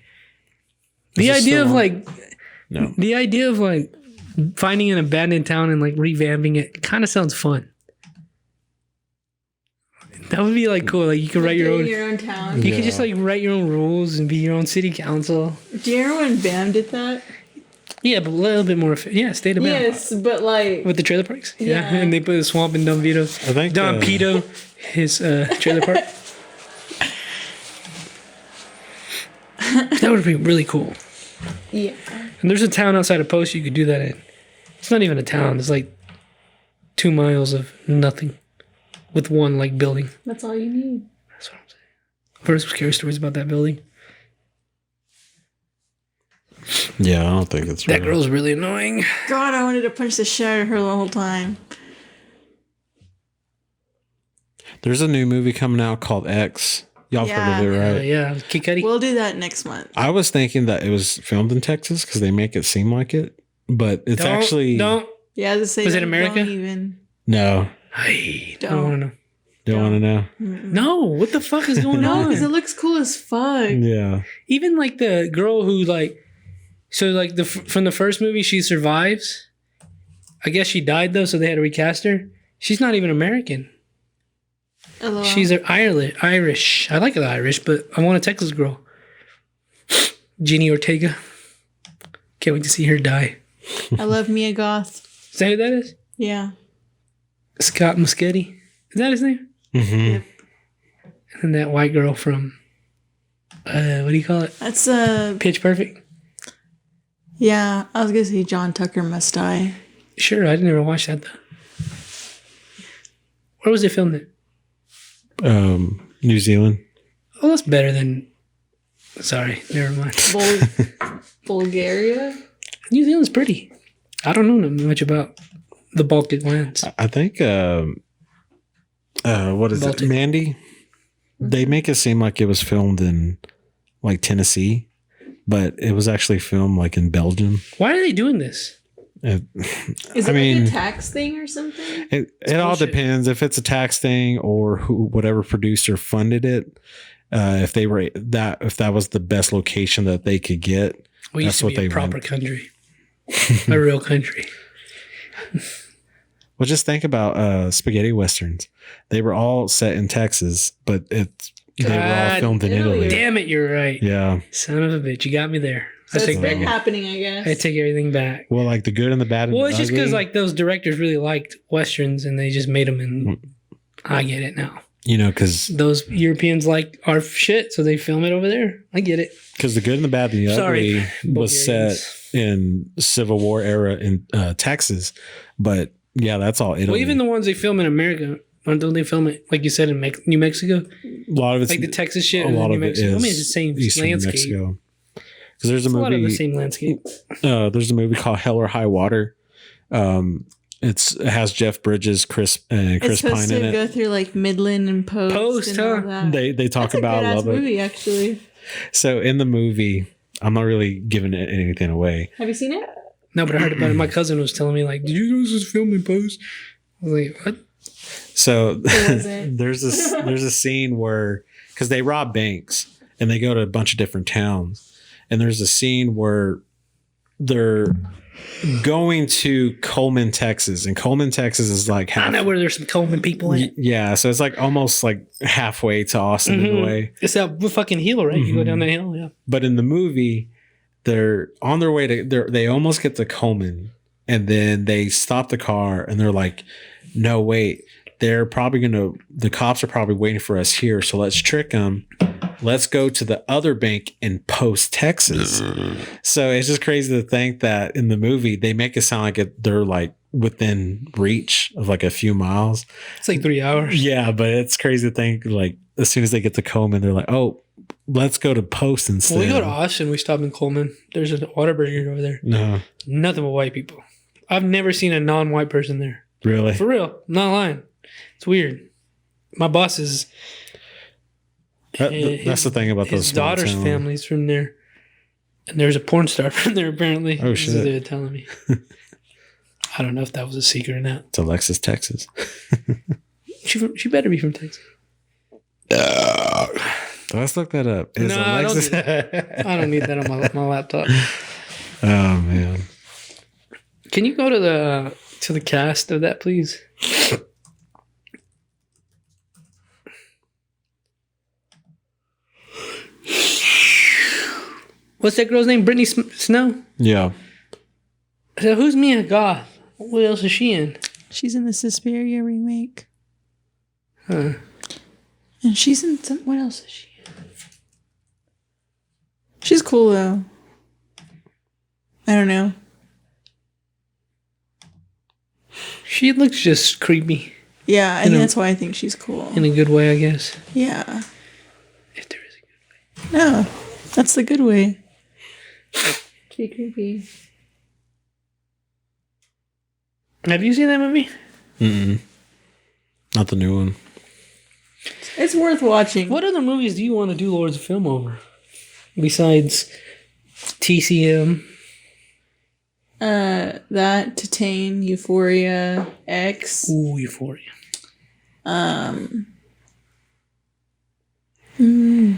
The idea of finding an abandoned town and like revamping it kind of sounds fun. That would be like cool. Like you could write your own town. You could just like write your own rules and be your own city council. Do you remember when Bam did that? Yeah, but a little bit more. Yeah, state of Bam. Yes, but like with the trailer parks. Yeah, and they put a swamp in Don Vito. I think Don Pito, his trailer park. That would be really cool. Yeah. And there's a town outside of Post you could do that in. It's not even a town. It's like 2 miles of nothing with one like building. That's all you need. That's what I'm saying. I've heard some scary stories about that building. Yeah, I don't think it's that girl's really annoying. God, I wanted to punch the shit out of her the whole time. There's a new movie coming out called X. Y'all heard of it, right? Yeah, Kid Cudi. We'll do that next month. I was thinking that it was filmed in Texas because they make it seem like it, but it's actually Yeah, was it America? No. I don't want to know. Don't want to know. No, what the fuck is going No, on? because it looks cool as fuck. Yeah. Even like the girl who from the first movie she survives. I guess she died though, so they had to recast her. She's not even American. LOL. She's Irish. I like the Irish, but I want a Texas girl. Jenny Ortega. Can't wait to see her die. I love Mia Goth. Is that who that is? Yeah. Scott Muschetti. Is that his name? Mm-hmm. Yep. And that white girl from, what do you call it? That's Pitch Perfect. Yeah, I was gonna say John Tucker Must Die. Sure, I didn't ever watch that though. Where was it filmed at? New Zealand. Oh, that's better than. Sorry, never mind. Bulgaria. New Zealand's pretty. I don't know much about the Baltic lands. I think. What is Baltic. it? Mandy. They make it seem like it was filmed in like Tennessee, but it was actually filmed like in Belgium. Why are they doing this? Is it like a tax thing or something? It all depends if it's a tax thing or whatever producer funded it. If that was the best location that they could get, That's what they proper country, a real country. Well, just think about spaghetti westerns. They were all set in Texas, but they were all filmed in Italy. Damn it, you're right. Yeah. Son of a bitch, you got me there. So I it's take been back. happening, I guess. I take everything back. Well, like the good and the bad. And Well, the it's just ugly. because like those directors really liked westerns and they just made them. And I get it now. You know, because Those Europeans like our shit, so they film it over there. I get it. the good and the bad and the Sorry, ugly was Bulgarians. set in Civil War era in Texas, but yeah, that's all Italy. Well, even the ones they film in America, don't they film it like you said in New Mexico? a lot of it's Like the Texas shit. a and lot New of it Mexico. is I mean, it's the same Eastern landscape. Mexico. Because there's a It's a lot of the movie. same landscape. There's a movie called Hell or High Water. It has Jeff Bridges, Chris It's Pine supposed in to it. go through like Midland and Post and all huh? that. They talk That's a about good-ass Lubbock. movie, actually. So in the movie, I'm not really giving it anything away. Have you seen it? No, but I heard about it. My cousin was telling me, like, did you know this was filmed in Post? I was like, what? So was it? there's a scene where, because they rob banks and they go to a bunch of different towns, and there's a scene where they're going to Coleman, Texas, and Coleman, Texas is like I half. know where there's some Coleman people in it. Yeah, so it's like almost like halfway to Austin in a Mhm. way. It's that fucking hill, right? You go down that hill, yeah. But in the movie, they're on their way to. They almost get to Coleman, and then they stop the car, and they're like, "No, wait." They're probably the cops are probably waiting for us here. So let's trick them. Let's go to the other bank in Post, Texas. So it's just crazy to think that in the movie, they make it sound like they're like within reach of like a few miles. It's like 3 hours. Yeah, but it's crazy to think like as soon as they get to Coleman, they're like, oh, let's go to Post instead. When we go to Austin, we stop in Coleman. There's a Whataburger over there. No, Nothing but white people. I've never seen a non-white person there. really. For real. I'm not lying. It's weird. My boss is... That's the thing about those His small daughter's towns. family's from there. And there's a porn star from there, apparently. Oh, This is what shit. they were telling me. I don't know if that was a secret or not. It's Alexis, Texas. She better be from Texas. Let's look that up. Is No, I don't Alexis? do I don't need that on my laptop. Oh man. Can you go to the cast of that, please? What's that girl's name? Brittany Snow? Yeah. So who's Mia Goth? What else is she in? She's in the Suspiria remake. Huh. And she's in some... What else is she in? She's cool, though. I don't know. She looks just creepy Yeah, I You think know- that's why I think she's cool. in a good way, I guess. Yeah. If there is a No, that's the good way. To be creepy. Have you seen that movie? Mm-mm. Not the new one. It's worth watching. What other movies do you want to do Lords of Film over? Besides TCM? That, Titane, Euphoria, X. Ooh, Euphoria. Hmm.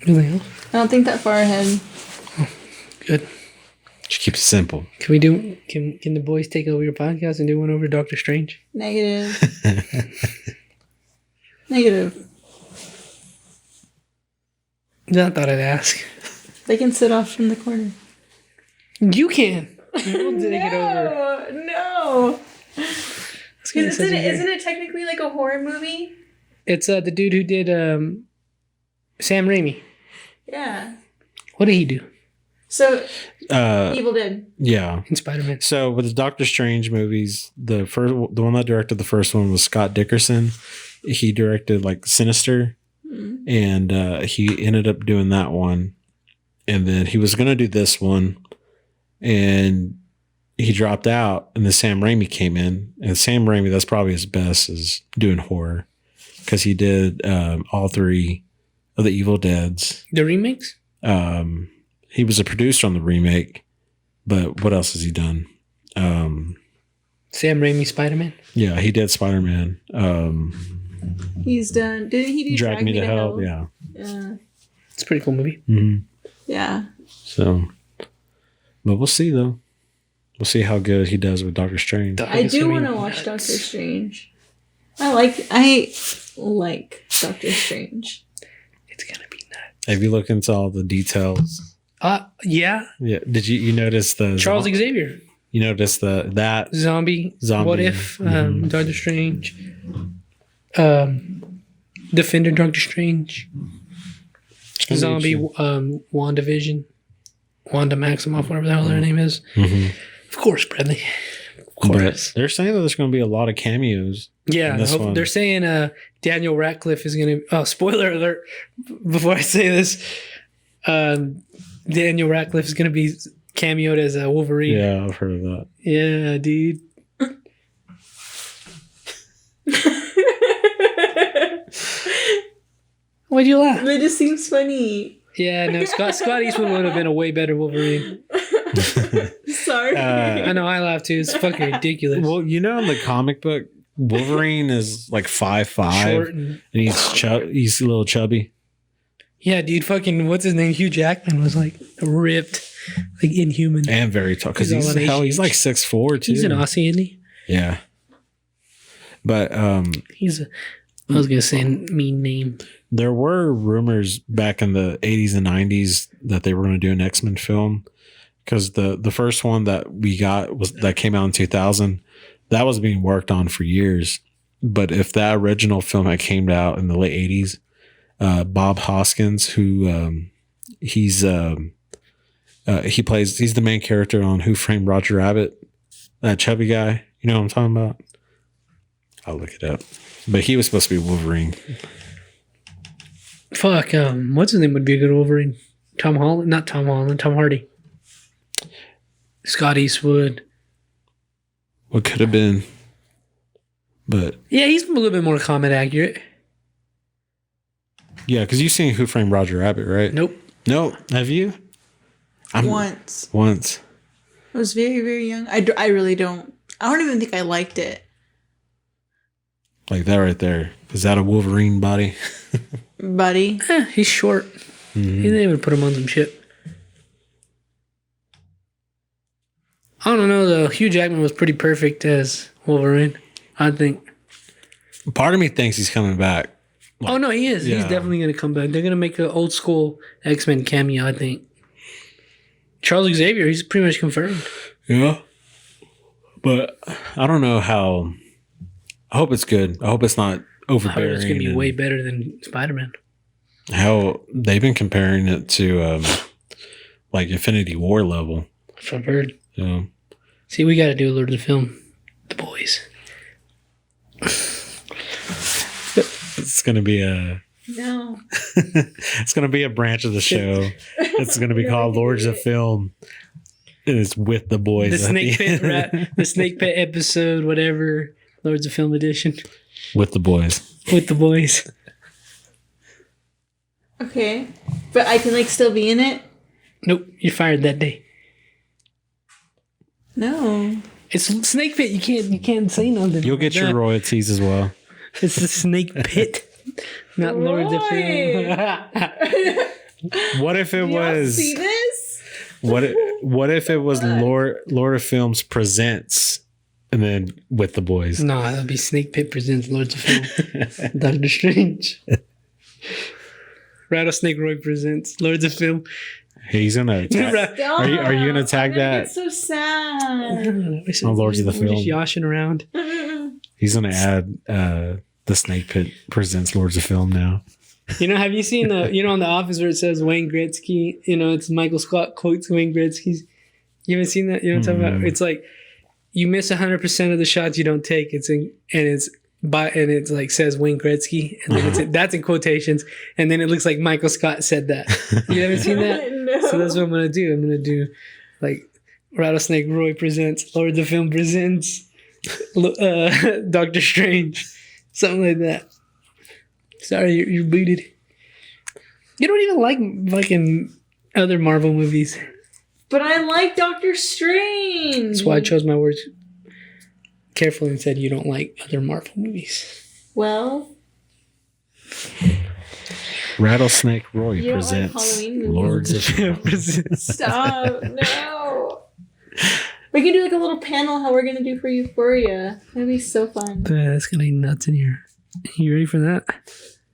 Anything else? I don't think that far ahead. Good. Just keep it simple. Can we do? Can the boys take over your podcast and do one over Doctor Strange? Negative. Negative. I thought I'd ask. They can sit off from the corner. You can. We'll take it over. No. It's gonna be such a- Isn't it technically like a horror movie? It's the dude who did Sam Raimi. Yeah. What did he do So Uh, Evil Dead. yeah. in Spider-Man? So with the Doctor Strange movies, the one that directed the first one was Scott Dickerson. He directed like Sinister, and he ended up doing that one. And then he was gonna do this one, and he dropped out. And then Sam Raimi came in, and Sam Raimi, that's probably his best, is doing horror, because he did all three of the Evil Deads. The remakes? He was a producer on the remake, but what else has he done? Sam Raimi Spider-Man? Yeah, he did Spider-Man. He's done. Didn't he do Drag Me to Hell. Yeah. Yeah. It's a pretty cool movie. Mm-hmm. Yeah. So, but we'll see though. We'll see how good he does with Doctor Strange. I do want to watch Doctor Strange. I like Doctor Strange. It's gonna be nuts. Have you looked into all the details? Yeah. Yeah. Did you notice the Charles Xavier. You notice that Zombie. What if Doctor Strange? Defender Doctor Strange. Zombie WandaVision. Wanda Maximoff, whatever the hell her name is. Mm-hmm. Of course, Bradley. Of course. But they're saying that there's going to be a lot of cameos. Yeah, they're saying Daniel Radcliffe is going to... Oh, spoiler alert. Before I say this, Daniel Radcliffe is going to be cameoed as a Wolverine. Yeah, I've heard of that. Yeah, dude. Why'd you laugh? It just seems funny. Yeah, no, Scott Eastwood would have been a way better Wolverine. Sorry. I know, I laugh too. It's fucking ridiculous. Well, in the comic book, Wolverine is like 5'5", Short and he's a little chubby. Yeah, dude, fucking, what's his name? Hugh Jackman was like ripped, like inhuman. And very tall. Because He's he's like 6'4", too. He's an Aussie, isn't he? Yeah. But I was going to say a mean name. there were rumors back in the 80s and 90s that they were going to do an X-Men film. Because the first one that we got that came out in 2000, that was being worked on for years. But if that original film had came out in the late 80s, Bob Hoskins, who he's the main character on Who Framed Roger Rabbit, that chubby guy, you know what I'm talking about? I'll look it up. But he was supposed to be Wolverine. Fuck, what's his name would be a good Wolverine? Tom Hardy. Scott Eastwood. What could have been? But yeah, he's a little bit more comic accurate. yeah, because you've seen Who Framed Roger Rabbit, right? Nope. Have you? Once. I was very, very young. I really don't. I don't even think I liked it. Like that right there. Is that a Wolverine body? Buddy. He's short. Mm-hmm. He didn't even put him on some shit. I don't know though. Hugh Jackman was pretty perfect as Wolverine, I think. Part of me thinks he's coming back. Oh no, he is. Yeah. He's definitely gonna come back. They're gonna make an old school X-Men cameo, I think. Charles Xavier, he's pretty much confirmed. Yeah. But I don't know how. I hope it's good. I hope it's not I overbearing. heard it's gonna be way better than Spider-Man. How they've been comparing it to like Infinity War level. That's what I've heard. So See, we gotta do a Lord of the Film. The boys. it's gonna be No. it's gonna be a branch of the show. It's gonna be called Lords of Film. And it's with the boys. The Snake Pit the Snake Pit episode, whatever. Lords of Film edition. With the boys. With the boys. Okay. But I can still be in it? Nope, you're fired that day. No. It's Snake Pit. You can't say nothing. You'll get your royalties as well. It's the Snake Pit, not Lords of Film. What if it was? See this? What if it was Lord of Films presents, and then with the boys? No, that'll be Snake Pit presents Lords of Film. Doctor Strange. Rattlesnake Roy presents Lords of Film. He's gonna. Are you gonna tag that? It's so sad. On Lords of the We're Film. just yoshing around. He's gonna add the Snake Pit presents Lords of Film now. You know, have you seen on The Office where it says Wayne Gretzky? You know, it's Michael Scott quotes Wayne Gretzky's. You haven't seen that? You know what I'm talking about? It's like you miss 100% of the shots you don't take. It's like says Wayne Gretzky, and then that's in quotations, and then it looks like Michael Scott said that. You haven't seen that? No. So that's what I'm gonna do. I'm gonna do like Rattlesnake Roy presents Lord of the Film presents Doctor Strange, something like that. Sorry, you're booted. You don't even like fucking other Marvel movies. But I like Doctor Strange. That's why I chose my words carefully and said you don't like other Marvel movies. Well, Rattlesnake Roy you don't like presents Halloween movies. Lords of Film. Stop. No. We can do like a little panel how we're going to do for Euphoria. That'd be so fun. That's gonna be nuts in here. You ready for that?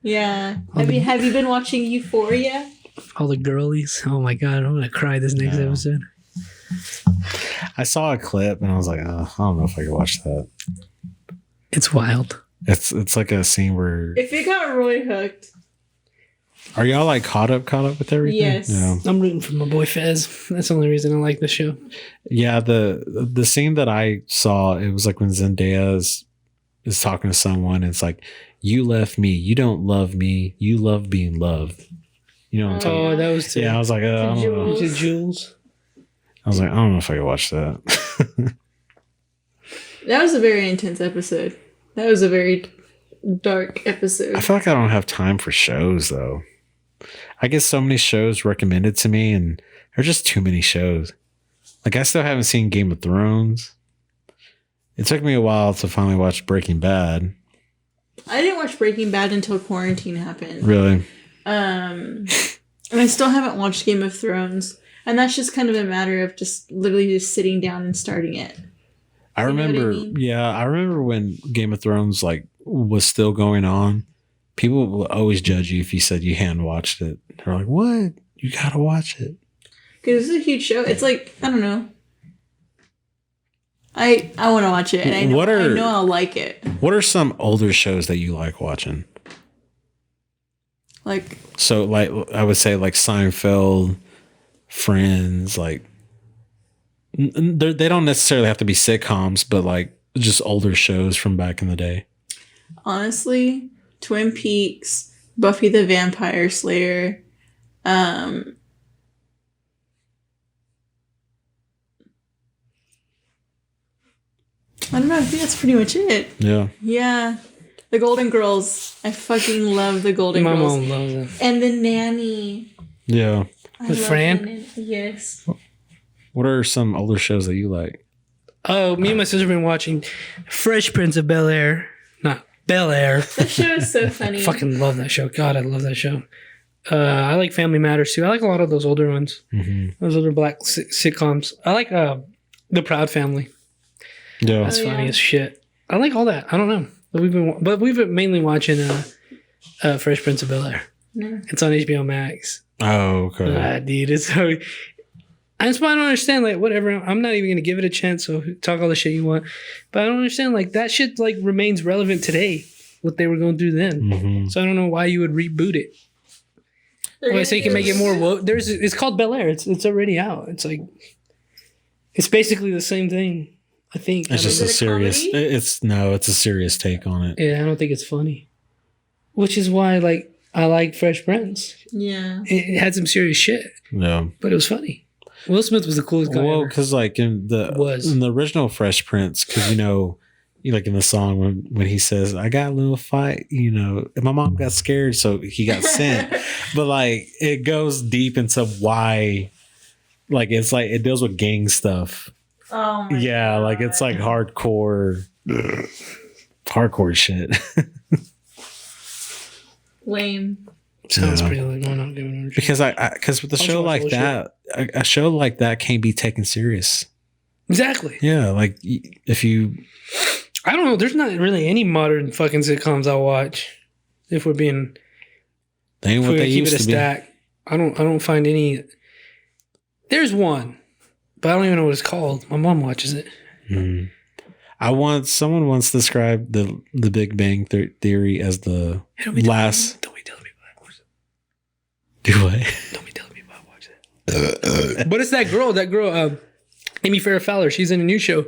Yeah. Have you been watching Euphoria? All the girlies. Oh my god, I'm gonna cry this next episode. I saw a clip and I was like, oh, I don't know if I could watch that. It's wild. It's like a scene where. If you got really hooked. Are y'all like caught up with everything? Yes. Yeah. I'm rooting for my boy Fez. That's the only reason I like the show. Yeah, the scene that I saw, it was like when Zendaya is talking to someone. It's like, you left me. You don't love me. You love being loved. You know what I'm talking about? Oh, that was Yeah, I was like, I don't know. to Jules. I was like, I don't know if I could watch that. That was a very intense episode. That was a very dark episode. I feel like I don't have time for shows though. I get so many shows recommended to me and there's just too many shows. Like I still haven't seen Game of Thrones. It took me a while to finally watch Breaking Bad. I didn't watch Breaking Bad until quarantine happened. Really? And I still haven't watched Game of Thrones. And that's just kind of a matter of just literally just sitting down and starting it. I remember, I remember when Game of Thrones like was still going on. People will always judge you if you said you hadn't watched it. They're like, "What? You gotta watch it." Because it's a huge show. It's like, I don't know. I want to watch it, and I know I'll like it. What are some older shows that you like watching? Like, so like I would say like Seinfeld, Friends, like they don't necessarily have to be sitcoms, but like just older shows from back in the day. Honestly, Twin Peaks, Buffy the Vampire Slayer, I don't know. I think that's pretty much it. Yeah. Yeah. The Golden Girls. I fucking love the Golden My Girls. mom loves them. And the Nanny. Yeah. With Fran? Yes. What are some older shows that you like? Oh, me and my sister have been watching Fresh Prince of Bel-Air. Not Bel-Air. That show is so funny. I fucking love that show. God, I love that show. I like Family Matters too. I like a lot of those older ones. Mm-hmm. Those older black sitcoms. I like The Proud Family. Yeah. That's funny as shit. I like all that. I don't know. But we've been mainly watching Fresh Prince of Bel-Air. No. It's on HBO Max. Oh, okay. Dude, it's so... I just don't understand, like, whatever. I'm not even going to give it a chance, so talk all the shit you want. But I don't understand, like, that shit, like, remains relevant today, what they were going through then. Mm-hmm. So I don't know why you would reboot it. I say you can make it more woke. It's called Bel-Air. It's already out. It's like... It's basically the same thing, I think. It's just a serious... It's a serious take on it. Yeah, I don't think it's funny. Which is why, like, I like Fresh Prince. Yeah. It had some serious shit. Yeah. But it was funny. Will Smith was the coolest guy ever. Because like in the original Fresh Prince, because like in the song when he says, "I got a little fight," and my mom got scared, so he got sent. But like it goes deep into why, like it's like it deals with gang stuff. Oh my God. Like it's like hardcore shit. Lame. Sounds pretty like we're not giving it a because with a show like that, a show like that can't be taken serious. Exactly. Yeah, like if you, I don't know. There's not really any modern fucking sitcoms I'll watch. If we're being, they ain't what they used to be. I don't find any. There's one, but I don't even know what it's called. My mom watches it. Mm. Someone once described the Big Bang Theory as the last. Don't be telling people I watch it. Do what? Don't be telling people I watch it. But it's that girl, Amy Farrah Fowler. She's in a new show.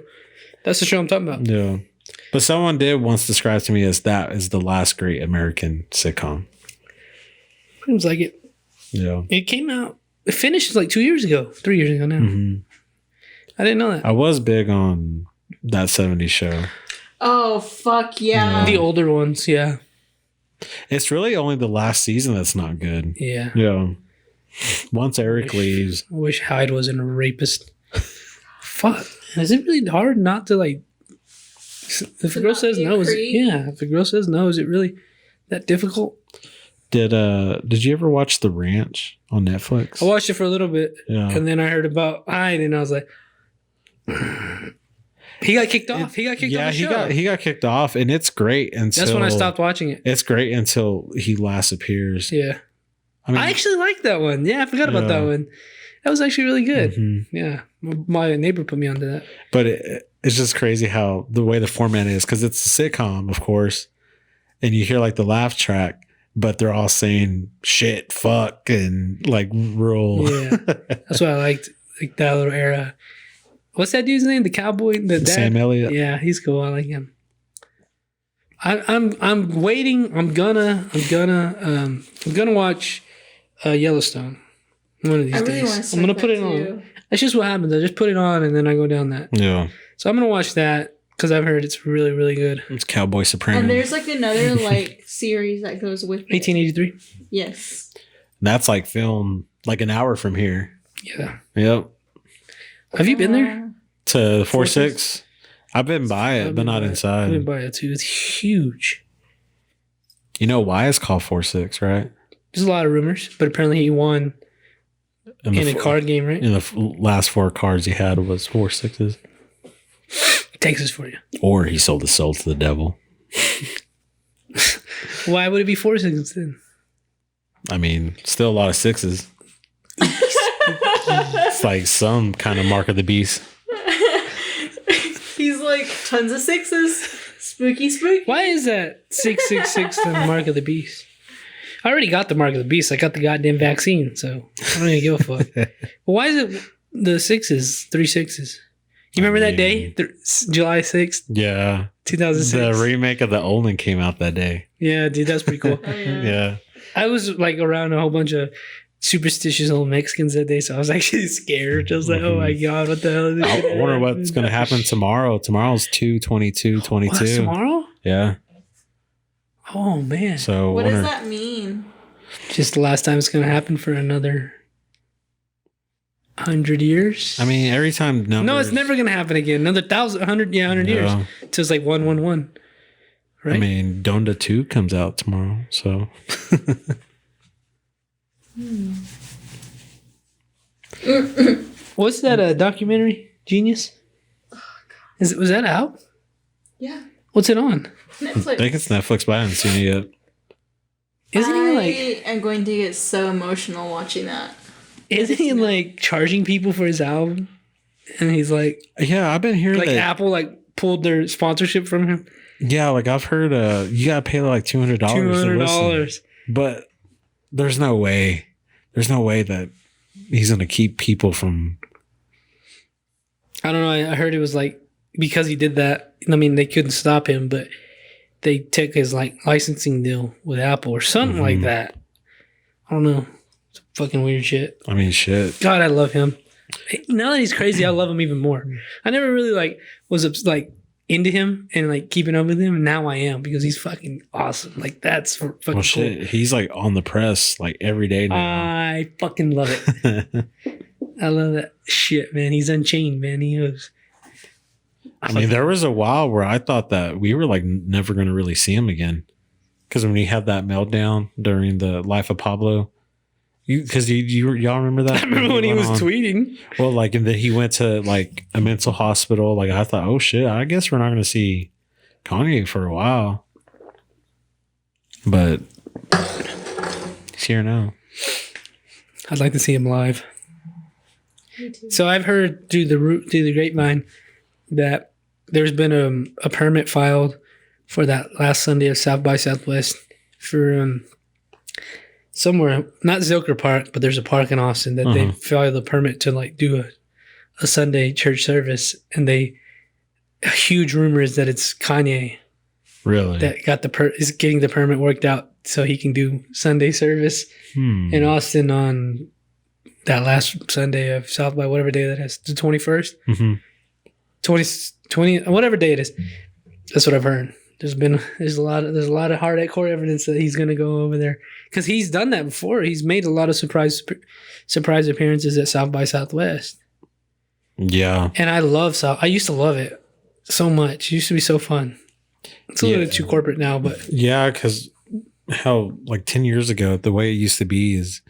That's the show I'm talking about. Yeah. But someone did once describe to me as that is the last great American sitcom. Seems like it. Yeah. It came out. It finished like 3 years ago now. Mm-hmm. I didn't know that. I was big on that 70s show. Oh, fuck yeah. The older ones, yeah. It's really only the last season that's not good. Yeah. Yeah. Once Eric leaves. I wish Hyde wasn't a rapist. Fuck. Is it really hard not to like... If a girl says no, if a girl says no, is it really that difficult? Did you ever watch The Ranch on Netflix? I watched it for a little bit, yeah. And then I heard about Hyde, and I was like, He got kicked off. He got kicked off the show. he got kicked off, and it's great until That's when I stopped watching it. It's great until he last appears. Yeah. I mean, I actually liked that one. Yeah, I forgot about that one. That was actually really good. Mm-hmm. Yeah. My neighbor put me onto that. But it's just crazy how the way the format is, because it's a sitcom, of course, and you hear like the laugh track, but they're all saying shit, fuck, and like real. Yeah. That's what I liked. Like that little era. What's that dude's name? The cowboy? The dad? Sam Elliott. Yeah, he's cool. I like him. I'm waiting. I'm gonna watch Yellowstone one of these I really want days. to I'm gonna put it on. That's just what happens. I just put it on and then I go down that. Yeah. So I'm gonna watch that because I've heard it's really, really good. It's Cowboy Soprano. And there's like another like series that goes with it. 1883. Yes. That's like film like an hour from here. Yeah. Yep. Have you been there? To 4-6? I've been by it, but not inside. I've been by it too. It's huge. You know why it's called 4-6, right? There's a lot of rumors, but apparently he won in a card game, right? In the last 4 cards he had was 4 6s. Texas for you. Or he sold his soul to the devil. Why would it be 4 6s then? I mean, still a lot of 6s. It's like some kind of mark of the beast. He's like tons of 6s. Spooky, spooky. Why is that 666 the mark of the beast? I already got the mark of the beast. I got the goddamn vaccine, so I don't even give a fuck. But why is it the 6s, 3 6s? You remember that day? July 6th? Yeah. 2006. The remake of The Omen came out that day. Yeah, dude, that's pretty cool. Oh, yeah. Yeah. I was like around a whole bunch of superstitious old Mexicans that day, so I was actually scared. I was like, oh my God, what the hell is this? I wonder what's going to happen tomorrow. Tomorrow's 2/22/22. Oh, that's tomorrow? Yeah. Oh, man. So What does that mean? Just the last time it's going to happen for another 100 years? I mean, every time numbers... No, it's never going to happen again. Another 100 years. So it's like 111. Right? I mean, Donda 2 comes out tomorrow, so... What's that documentary? Genius? Was that out? Yeah. What's it on? Netflix. I think it's Netflix, but I haven't seen it yet. Isn't he like... I am going to get so emotional watching that. Isn't he like charging people for his album? And he's like... Yeah, I've been hearing like that... Apple like pulled their sponsorship from him. Yeah, like I've heard you got to pay like $200 $200. But there's no way. There's no way that he's going to keep people from... I don't know. I heard it was like because he did that. I mean, they couldn't stop him, but they took his like licensing deal with Apple or something like that. I don't know. It's fucking weird shit. I mean, shit. God, I love him. Now that he's crazy, I love him even more. I never really like was like into him and like keeping up with him. Now I am because he's fucking awesome. Like that's fucking Well, shit. cool. He's like on the press like every day now. I fucking love it. I love that shit, man. He's unchained, man. He was. I mean, there was a while where I thought that we were like never going to really see him again. Because when he had that meltdown during the Life of Pablo, y'all remember that? I remember when he was tweeting. Well, like, and then he went to like a mental hospital. Like, I thought, oh shit, I guess we're not going to see Kanye for a while. But he's here now. I'd like to see him live. Me too. So I've heard through the grapevine that there's been a permit filed for that last Sunday of South by Southwest for somewhere, not Zilker Park, but there's a park in Austin that they filed a permit to like do a Sunday church service, and a huge rumor is that it's Kanye Really? that got is getting the permit worked out so he can do Sunday service in Austin on that last Sunday of South by whatever day that is, the 21st. 20, whatever day it is. That's what I've heard. There's a lot of hardcore evidence that he's gonna go over there because he's done that before. He's made a lot of surprise appearances at South by Southwest. Yeah, and I used to love it so much. It used to be so fun. It's a little too corporate now, but yeah, because how like 10 years ago, the way it used to be is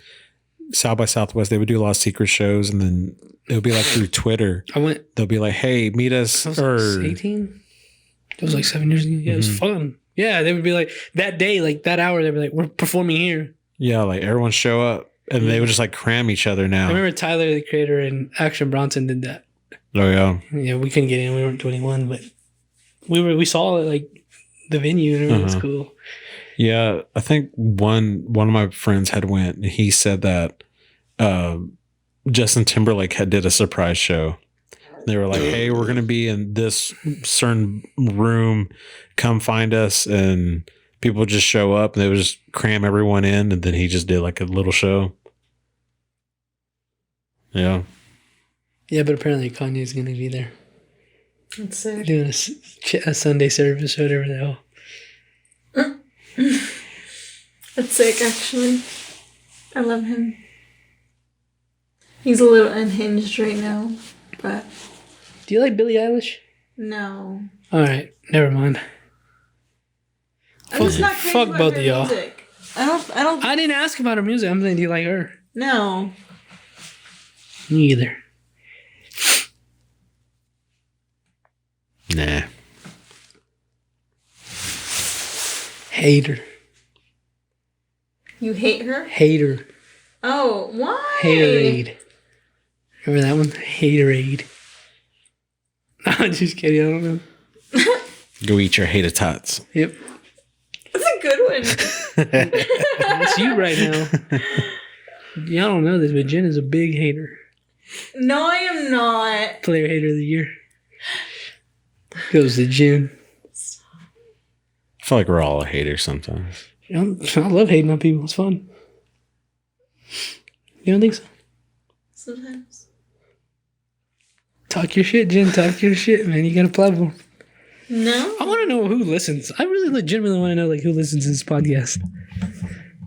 South by Southwest, they would do a lot of secret shows, and then it would be like through Twitter. I went. They'll be like, "Hey, meet us." I was like 18. It was like 7 years ago. Yeah, it was fun. Yeah, they would be like that day, like that hour. They'd be like, "We're performing here." Yeah, like everyone show up, and they would just like cram each other now. I remember Tyler, the creator, and Action Bronson did that. Oh yeah, Yeah, we couldn't get in. We weren't 21, but we saw like the venue and everything was cool. Yeah, I think one of my friends had went, and he said that Justin Timberlake did a surprise show. They were like, "Hey, we're gonna be in this certain room. Come find us." And people would just show up, and they would just cram everyone in, and then he just did like a little show. Yeah. Yeah, but apparently Kanye's gonna be there That's sick. doing a Sunday service or whatever the hell. That's sick, actually. I love him. He's a little unhinged right now, but Do you like Billie Eilish? no. All right, never mind. I'm just not crazy Fuck about both her of y'all. music. I don't. I didn't ask about her music. I'm saying, do you like her? No. Me either. Nah. Hater. You hate her? Hater. Oh, why? Haterade. Remember that one? Haterade. I'm just kidding. I don't know. Go eat your hater tots. Yep. That's a good one. That's you right now. Y'all don't know this, but Jen is a big hater. No, I am not. Player hater of the year. Goes to Jen. I feel like we're all a hater sometimes. I love hating on people. It's fun. You don't think so? Sometimes. Talk your shit, Jen. Talk your shit, man. You got a platform. No. I want to know who listens. I really legitimately want to know like who listens to this podcast.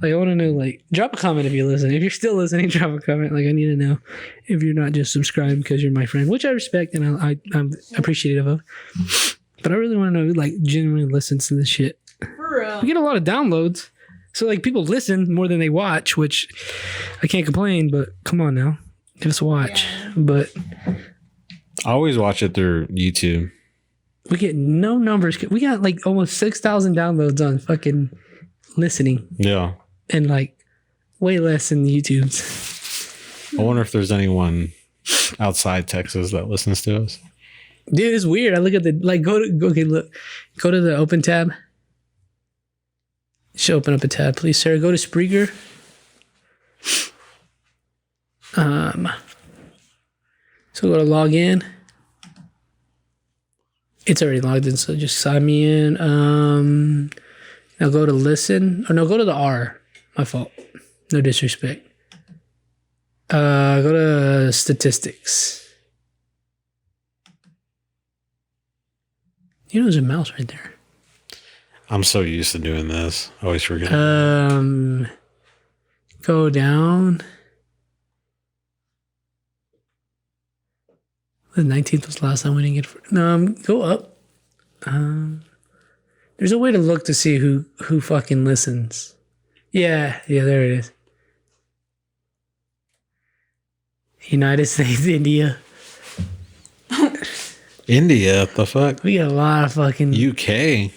Like I want to know, like, drop a comment if you listen. If you're still listening, drop a comment. Like I need to know if you're not just subscribed because you're my friend, which I respect and I'm appreciative of. But I really want to know who like genuinely listens to this shit. For real. We get a lot of downloads, so like people listen more than they watch, which I can't complain. But come on now, give us a watch. Yeah. But I always watch it through YouTube. we get no numbers. We got like almost 6,000 downloads on fucking listening. Yeah. And like way less than YouTube's. I wonder if there's anyone outside Texas that listens to us. Dude, it's weird. I look at the like go to the open tab. Should open up a tab, please, Sarah. Go to Spreaker. So go to log in. It's already logged in, so just sign me in. Now go to listen. Or no, go to the R. My fault. No disrespect. Go to statistics. You know there's a mouse right there. I'm so used to doing this. I always forget. Go down. The 19th was the last time we didn't get. No, go up. There's a way to look to see who fucking listens. Yeah, there it is. United States, India. India, the fuck? We got a lot of fucking. UK.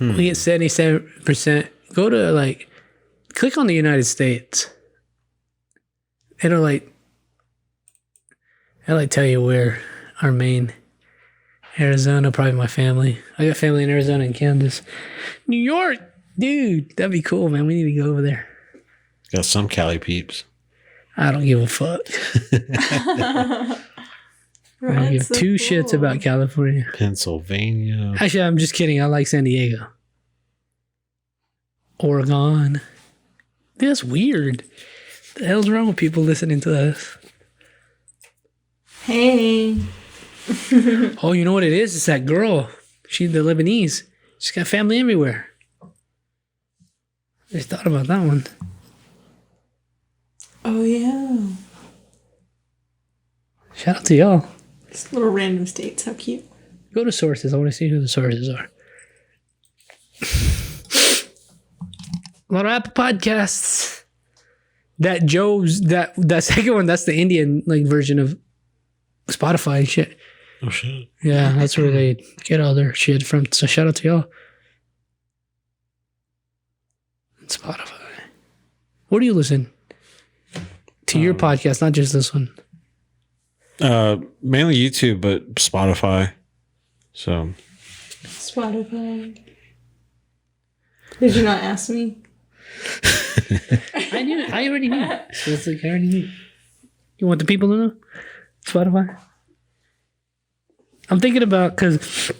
We get 77%. Go to like, click on the United States. It'll tell you where our main. Arizona, probably my family. I got family in Arizona and Kansas. New York, dude, that'd be cool, man. We need to go over there. Got some Cali peeps. I don't give a fuck. I don't give two shits about California. Pennsylvania. Actually, I'm just kidding. I like San Diego. Oregon. Dude, that's weird. What the hell's wrong with people listening to us? Hey. Oh, you know what it is? It's that girl. She's the Lebanese. She's got family everywhere. I just thought about that one. Oh, yeah. Shout out to y'all. Just little random states. How cute. Go to sources. I want to see who the sources are. A lot of Apple Podcasts. That Joe's that second one, that's the Indian like version of Spotify and shit. Oh shit. Yeah, that's where they get all their shit from. So shout out to y'all. Spotify. Where do you listen? To your podcast, not just this one. Mainly YouTube, but Spotify. So Spotify. Did you not ask me? I knew it. I already knew it. So it's like I already knew. You want the people to know? Spotify? I'm thinking about, because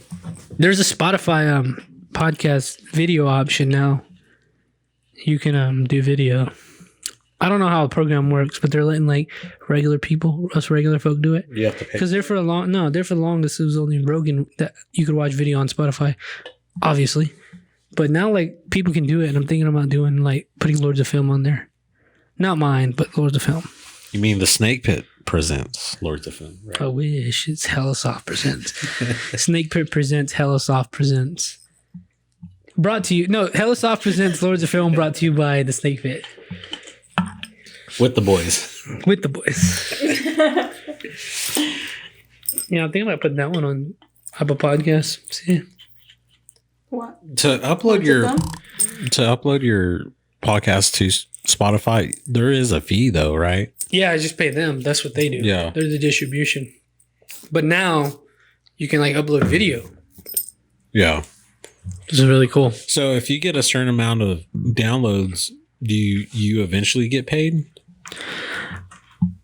there's a Spotify podcast video option now. You can do video. I don't know how the program works, but they're letting like regular people, us regular folk, do it. you have to pay. Because they're for the longest. It was only Rogan that you could watch video on Spotify, obviously. But now like people can do it, and I'm thinking about doing like putting Lords of Film on there. Not mine, but Lords of Film. You mean the Snake Pit presents Lords of Film? Right? I wish. It's Hella Soft presents. Snake Pit presents Hella Soft presents. Brought to you. No, Hella Soft presents Lords of Film. Brought to you by the Snake Pit. With the boys. With the boys. Yeah, I think I might put that one on Apple Podcasts. See? What? To upload your podcast to Spotify, there is a fee though, right? Yeah, I just pay them. That's what they do. Yeah. They're the distribution. But now you can like upload video. Yeah. This is really cool. So if you get a certain amount of downloads, do you eventually get paid?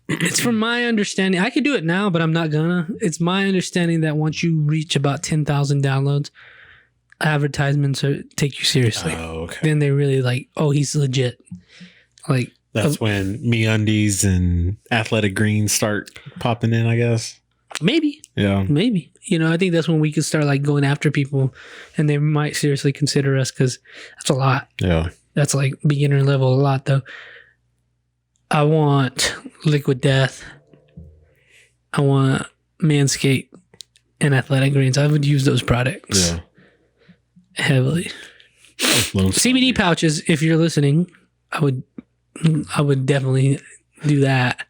It's from my understanding. I could do it now, but I'm not gonna. It's my understanding that once you reach about 10,000 downloads, advertisements take you seriously. Oh, okay. Then they really like, oh, he's legit. Like That's when MeUndies and Athletic Greens start popping in, I guess. maybe. Yeah. You know, I think that's when we could start like going after people, and they might seriously consider us, because that's a lot. Yeah. That's like beginner level a lot, though. I want Liquid Death. I want Manscaped and Athletic Greens. I would use those products Yeah. heavily. CBD pouches, if you're listening, I would definitely do that.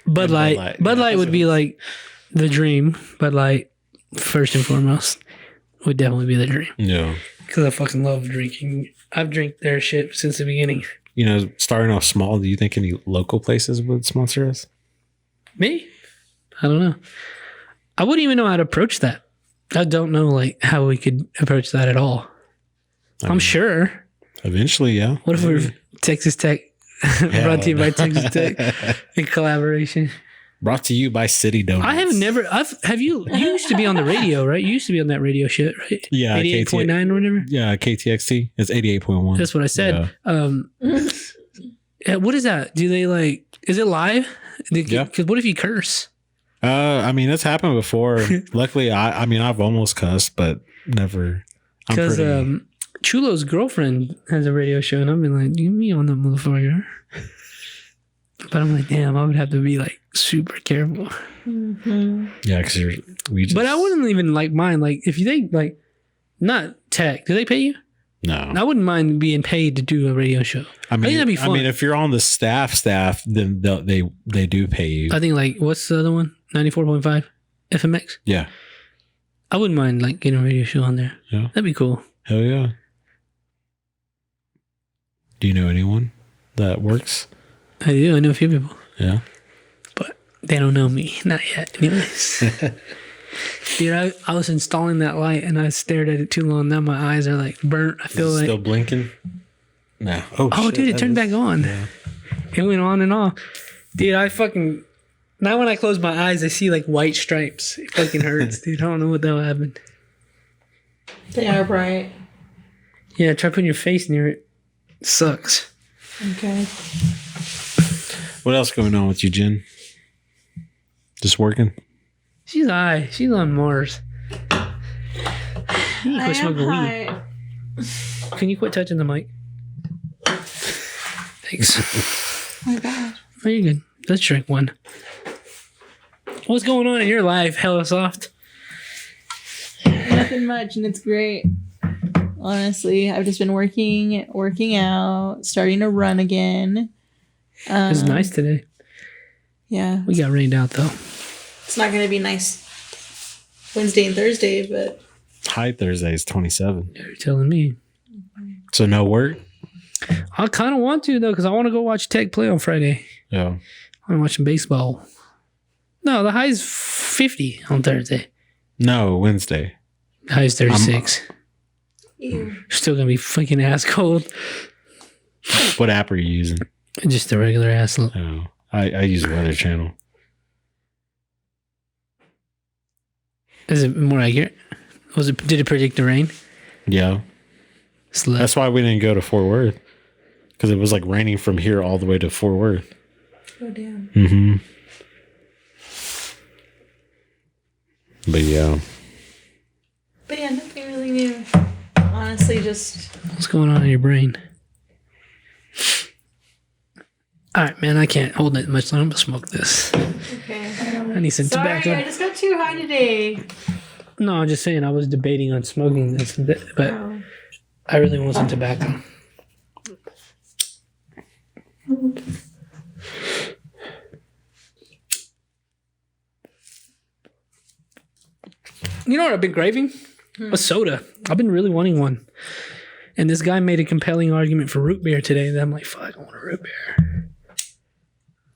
Bud Light would be like the dream. Bud Light, first and foremost, would definitely be the dream. Yeah. Because I fucking love drinking. I've drank their shit since the beginning. You know, starting off small, do you think any local places would sponsor us? Me? I don't know. I wouldn't even know how to approach that. I don't know like how we could approach that at all. I'm sure. Eventually, yeah. What if we're Texas Tech? Brought to you by Texas Tech in collaboration. Brought to you by City Donuts. I have never. You used to be on the radio, right? You used to be on that radio shit, right? Yeah, 88.9 or whatever. Yeah, KTXT. It's 88.1. That's what I said. What is that? Do they like? Is it live? Yeah. Because what if you curse? I mean, it's happened before. Luckily, I've almost cussed, but never. Because Chulo's girlfriend has a radio show, and I've been like, "You me on that motherfucker." But I'm like, damn, I would have to be like super careful. Mm-hmm. Yeah, because But I wouldn't even like mind. Like, if you think like, not tech, do they pay you? No, I wouldn't mind being paid to do a radio show. I mean, think that'd be fun. I mean, if you're on the staff, then they do pay you. I think like, what's the other one? 94.5 FMX. Yeah, I wouldn't mind like getting a radio show on there. Yeah, that'd be cool. Hell yeah. Do you know anyone that works? I do. I know a few people. Yeah. But they don't know me. Not yet. Anyways. Dude, I was installing that light and I stared at it too long. Now my eyes are like burnt. I feel like... Still blinking? No. Oh, shit, dude, it turned back on. Yeah. It went on and off. Dude, I fucking... Now when I close my eyes, I see like white stripes. It fucking hurts, dude. I don't know what the hell happened. They are bright. Yeah, try putting your face near it. Sucks. Okay. What else going on with you, Jen? Just working? She's high. She's on Mars. You quit smoking weed. Can you quit touching the mic? Thanks. Oh my God. Oh, you're good. Let's drink one. What's going on in your life, Hella Soft? Nothing much, and it's great. Honestly, I've just been working out, starting to run again. It was nice today. Yeah. We got rained out, though. It's not going to be nice Wednesday and Thursday, but... High Thursday is 27. You're telling me. So no work? I kind of want to, though, because I want to go watch Tech play on Friday. Yeah. I'm watching baseball. No, the high's 50 on Thursday. No, Wednesday. The high's 36. Ew. Still going to be fucking ass cold. What app are you using? Just a regular ass. Oh, I use Weather Channel. Is it more accurate? Did it predict the rain? Yeah. That's why we didn't go to Fort Worth. Because it was like raining from here all the way to Fort Worth. Oh, damn. Mm-hmm. But yeah. But yeah, nothing really new. Honestly, just... What's going on in your brain? All right, man, I can't hold it much longer. I'm going to smoke this. Okay. I need some tobacco. Sorry, I just got too high today. No, I'm just saying I was debating on smoking this, but I really want some tobacco. You know what I've been craving? A soda. I've been really wanting one. And this guy made a compelling argument for root beer today. That I'm like, fuck, I want a root beer.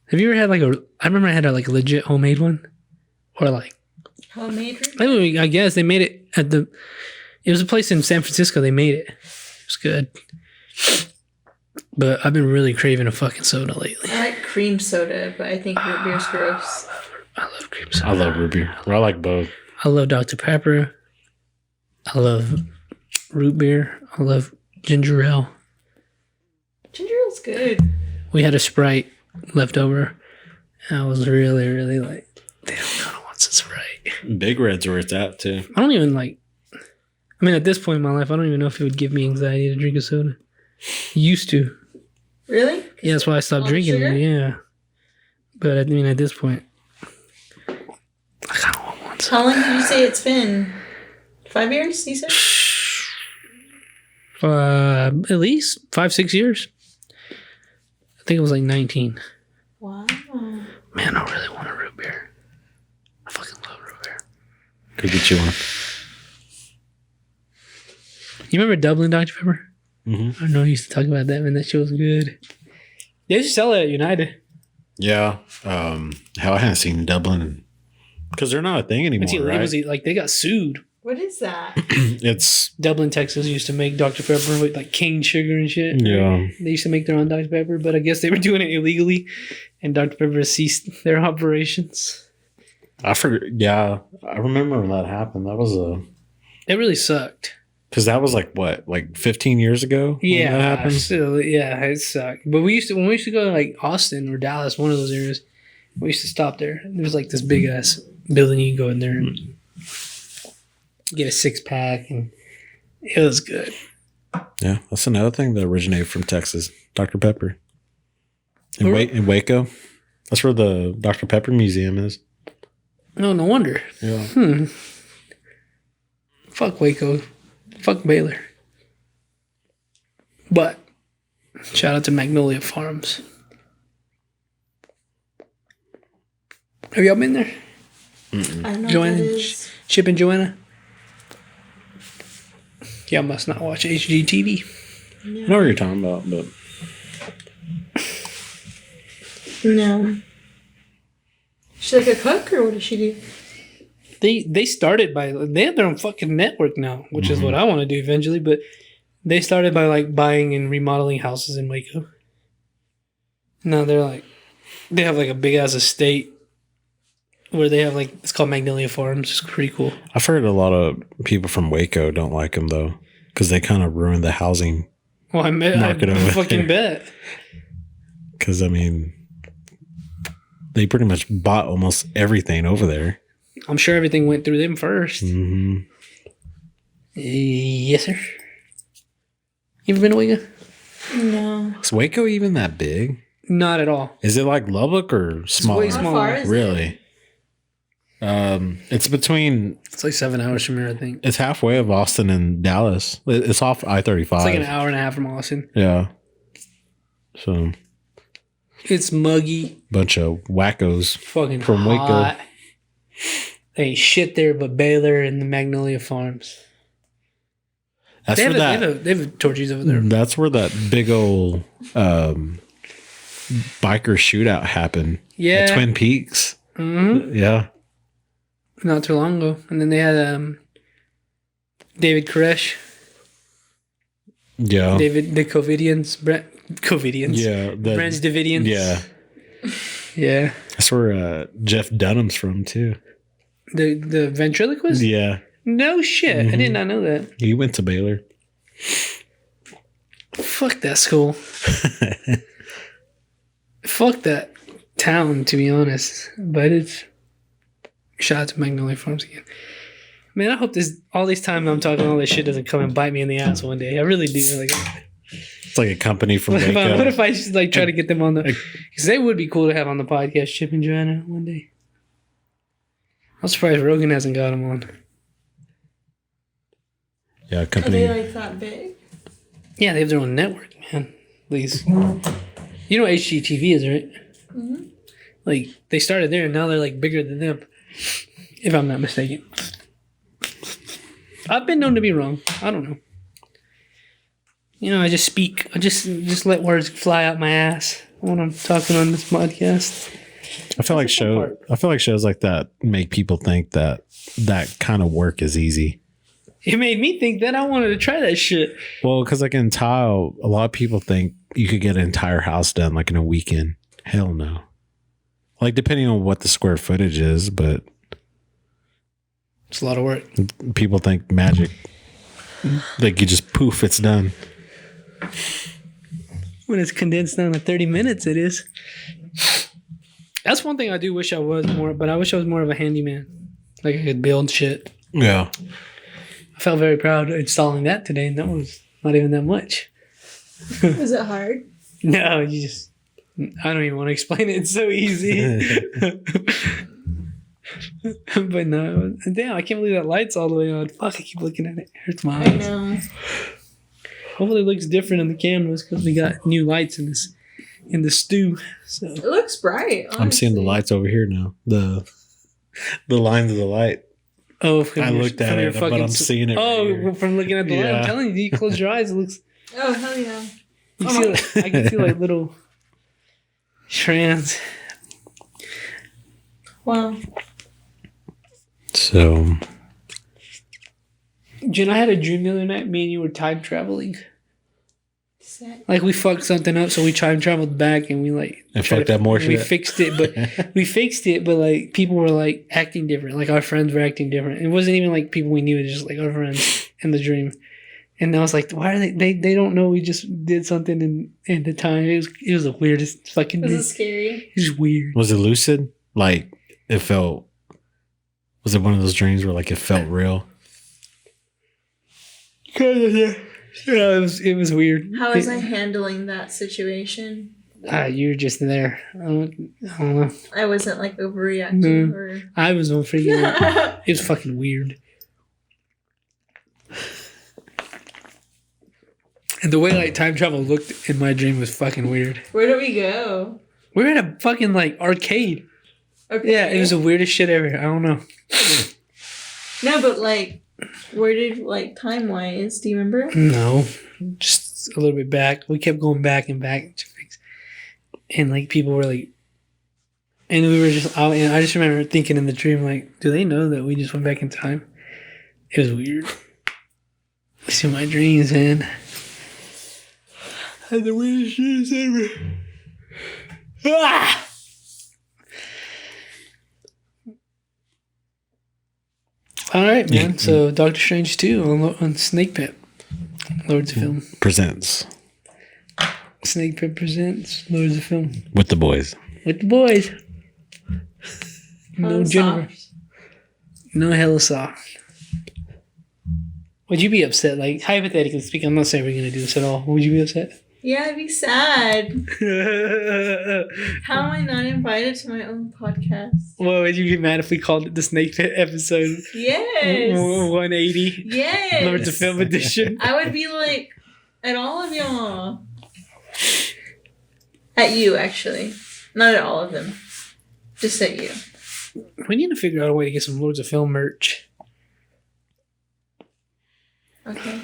Have you ever had I remember I had a legit homemade one. Or Homemade root beer? I guess they made it it was a place in San Francisco. They made it. It was good. But I've been really craving a fucking soda lately. I like cream soda, but I think root beer's gross. I love cream soda. I love root beer. I like both. I love Dr. Pepper. I love root beer. I love ginger ale. Ginger ale's good. We had a Sprite left over. And I was really, really like, damn, I don't want some Sprite. Big Red's where it's at, too. I don't even at this point in my life, I don't even know if it would give me anxiety to drink a soda. Used to. Really? Yeah, that's why I stopped drinking it. Yeah. But at this point, I kind of want one. How long did you say it's been? 5 years, you said? At least 5-6 years. I think it was 19. Wow. Man, I really want a root beer. I fucking love root beer. Could get you one. You remember Dublin Dr. Pepper? Mm-hmm. I know you used to talk about that, man. That shit was good. They used to sell it at United. Yeah. Hell, I haven't seen Dublin because they're not a thing anymore, right? They got sued. What is that? It's Dublin, Texas used to make Dr. Pepper with cane sugar and shit. Yeah. They used to make their own Dr. Pepper, but I guess they were doing it illegally, and Dr. Pepper ceased their operations. I forget. Yeah, I remember when that happened. That was It really sucked. because that was 15 years ago. When that happened. Still, yeah, it sucked. But when we used to go to Austin or Dallas, one of those areas, we used to stop there. There was this big ass building. You can go in there and get a 6-pack, and it was good. Yeah, that's another thing that originated from Texas. Dr. Pepper. In Waco. That's where the Dr. Pepper Museum is. No wonder. Yeah. Fuck Waco. Fuck Baylor. But shout out to Magnolia Farms. Have y'all been there? I don't know what Joanna, that is. Chip and Joanna? Y'all must not watch HGTV. I know what you're talking about, but No. She a cook, or what does she do? They started they have their own fucking network now, which is what I want to do eventually, but they started by buying and remodeling houses in Waco. Now they have a big ass estate where they have it's called Magnolia Farms. It's pretty cool. I've heard a lot of people from Waco don't like them though, because they kind of ruined the housing. Well, I fucking bet. Because they pretty much bought almost everything over there. I'm sure everything went through them first. Mm-hmm. Yes, sir. You ever been to Waco? No. Is Waco even that big? Not at all. Is it like Lubbock or smaller? It's way How far is Really? It's between. It's 7 hours from here, I think. It's halfway of Austin and Dallas. It's off I-35. It's an hour and a half from Austin. Yeah. So It's muggy. Bunch of wackos Fucking from hot. Waco. They ain't shit there but Baylor and the Magnolia Farms. That's They where have a Torchies over there. That's where that big old biker shootout happened. Yeah. At Twin Peaks. Mm-hmm. Yeah. Not too long ago. And then they had David Koresh. Yeah. The Covidians. Covidians. Yeah. Branch Davidians. Yeah. Yeah. That's where Jeff Dunham's from, too. The ventriloquist? Yeah. No shit. Mm-hmm. I did not know that. He went to Baylor. Fuck that school. Fuck that town, to be honest. But it's... Shout out to Magnolia Farms again. Man, I hope all these times I'm talking all this shit doesn't come and bite me in the ass one day. I really do. Like, it's like a company from Waco. what if I just like try to get them on the... Because they would be cool to have on the podcast, Chip and Joanna, one day. I'm surprised Rogan hasn't got them on. Yeah, company. Are they like that big? Yeah, they have their own network, man. Please. You know what HGTV is, right? Mm-hmm. Like, they started there and now they're like bigger than them. If I'm not mistaken. I've been known to be wrong. I don't know. You know, I just speak. I just let words fly out my ass when I'm talking on this podcast. I feel like shows like that make people think that kind of work is easy. It made me think that I wanted to try that shit. Well, because like in tile, a lot of people think you could get an entire house done like in a weekend. Hell no. Like depending on what the square footage is, but it's a lot of work. People think magic. Like you just poof, it's done. When it's condensed down to 30 minutes, it is. That's one thing I do wish I was more, but I wish I was more of a handyman. Like I could build shit. Yeah. I felt very proud of installing that today, and that was not even that much. Was it hard? No, I don't even want to explain it. It's so easy. But no, damn, I can't believe that light's all the way on. Fuck, I keep looking at it. It hurts my eyes. I know. Hopefully it looks different in the cameras because we got new lights in the stew. So It looks bright. Honestly. I'm seeing the lights over here now. The lines of the light. Oh, I looked at it, but I'm seeing it. Oh, right here. from looking at the light, Yeah. I'm telling you, close your eyes. It looks. Oh hell yeah! You see, I can see like little strands. Wow. So, Jen, I had a dream the other night. Me and you were time traveling. Sick. Like we fucked something up, so we time traveled back, and we like fucked up more shit. We fixed it, but like people were like acting different. Like our friends were acting different. It wasn't even like people we knew. It was just like our friends in the dream. And I was like, why are they don't know we just did something in the time. It was the weirdest fucking Was dream. it scary? It was weird. was it lucid? Like it felt. Was it one of those dreams where like it felt real? Yeah, it was weird. How was I handling that situation? You were just there. I don't know. I wasn't like overreacting No. or. I was on freaking out. It was fucking weird. And the way like time travel looked in my dream was fucking weird. Where did we go? We were at a fucking like arcade. Okay. Yeah, it was the weirdest shit ever. I don't know. No, but like, where did like time wise? Do you remember? No, just a little bit back. We kept going back and back, and like people were like, and we were just out. And I just remember thinking in the dream, like, do they know that we just went back in time? It was weird. See my dreams, man. I had the weirdest dreams ever. Ah! All right, man. Yeah. So Doctor Strange 2 on Snake Pit. Lords of Film. Presents Snake Pit presents Lords of Film. with the boys. With the boys. No Jennifer. Soft. No hella soft. Would you be upset? Like, hypothetically speaking, I'm not saying we're going to do this at all. Would you be upset? Yeah, I'd be sad. How am I not invited to my own podcast? Well, would you be mad if we called it the Snake Pit episode Yes. 180? Yes. Lords of Film edition? I would be like, at all of y'all. At you, actually. Not at all of them. Just at you. We need to figure out a way to get some Lords of Film merch. Okay.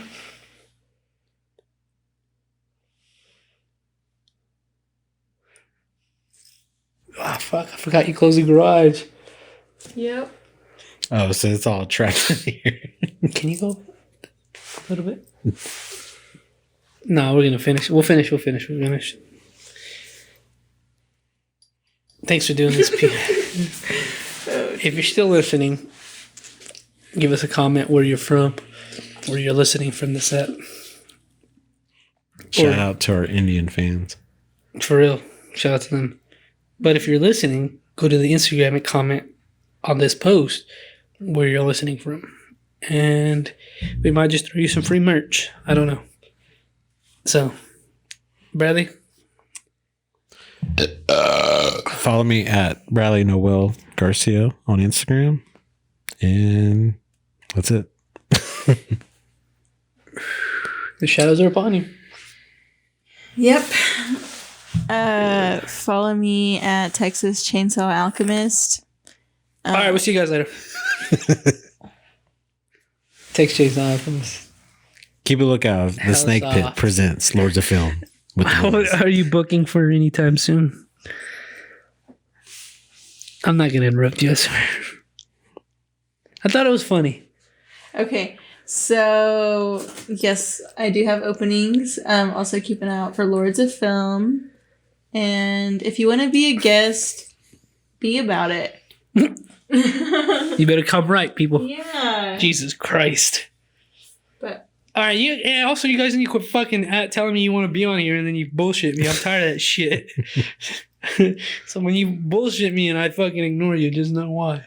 Ah, fuck. I forgot you closed the garage. Yep. Oh, so it's all trapped in here. Can you go a little bit? No, we're going to finish. We'll finish. Thanks for doing this, Peter. If you're still listening, give us a comment where you're from, where you're listening from the set. Shout out to our Indian fans. For real. Shout out to them. But if you're listening, go to the Instagram and comment on this post where you're listening from. And we might just throw you some free merch. I don't know. So, Bradley? Follow me at Bradley Garcia on Instagram. And that's it. The shadows are upon you. Yep. Follow me at Texas Chainsaw Alchemist. All right, we'll see you guys later. Texas Chainsaw Alchemist. Keep a lookout. The Snake Pit presents Lords of Film. Are you booking for any time soon? I'm not going to interrupt you. I swear. I thought it was funny. Okay. So, yes, I do have openings. Also keep an eye out for Lords of Film. And if you want to be a guest, be about it. You better come right, people. Yeah. Jesus Christ. But all right, also, you guys need to quit fucking telling me you want to be on here and then you bullshit me. I'm tired of that shit. So when you bullshit me and I fucking ignore you, just know why. I'm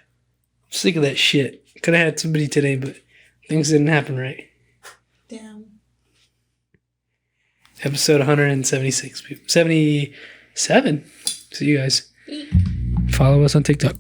sick of that shit. Could have had somebody today, but things didn't happen right. damn. Episode 176, people. 77. See you guys. Follow us on TikTok.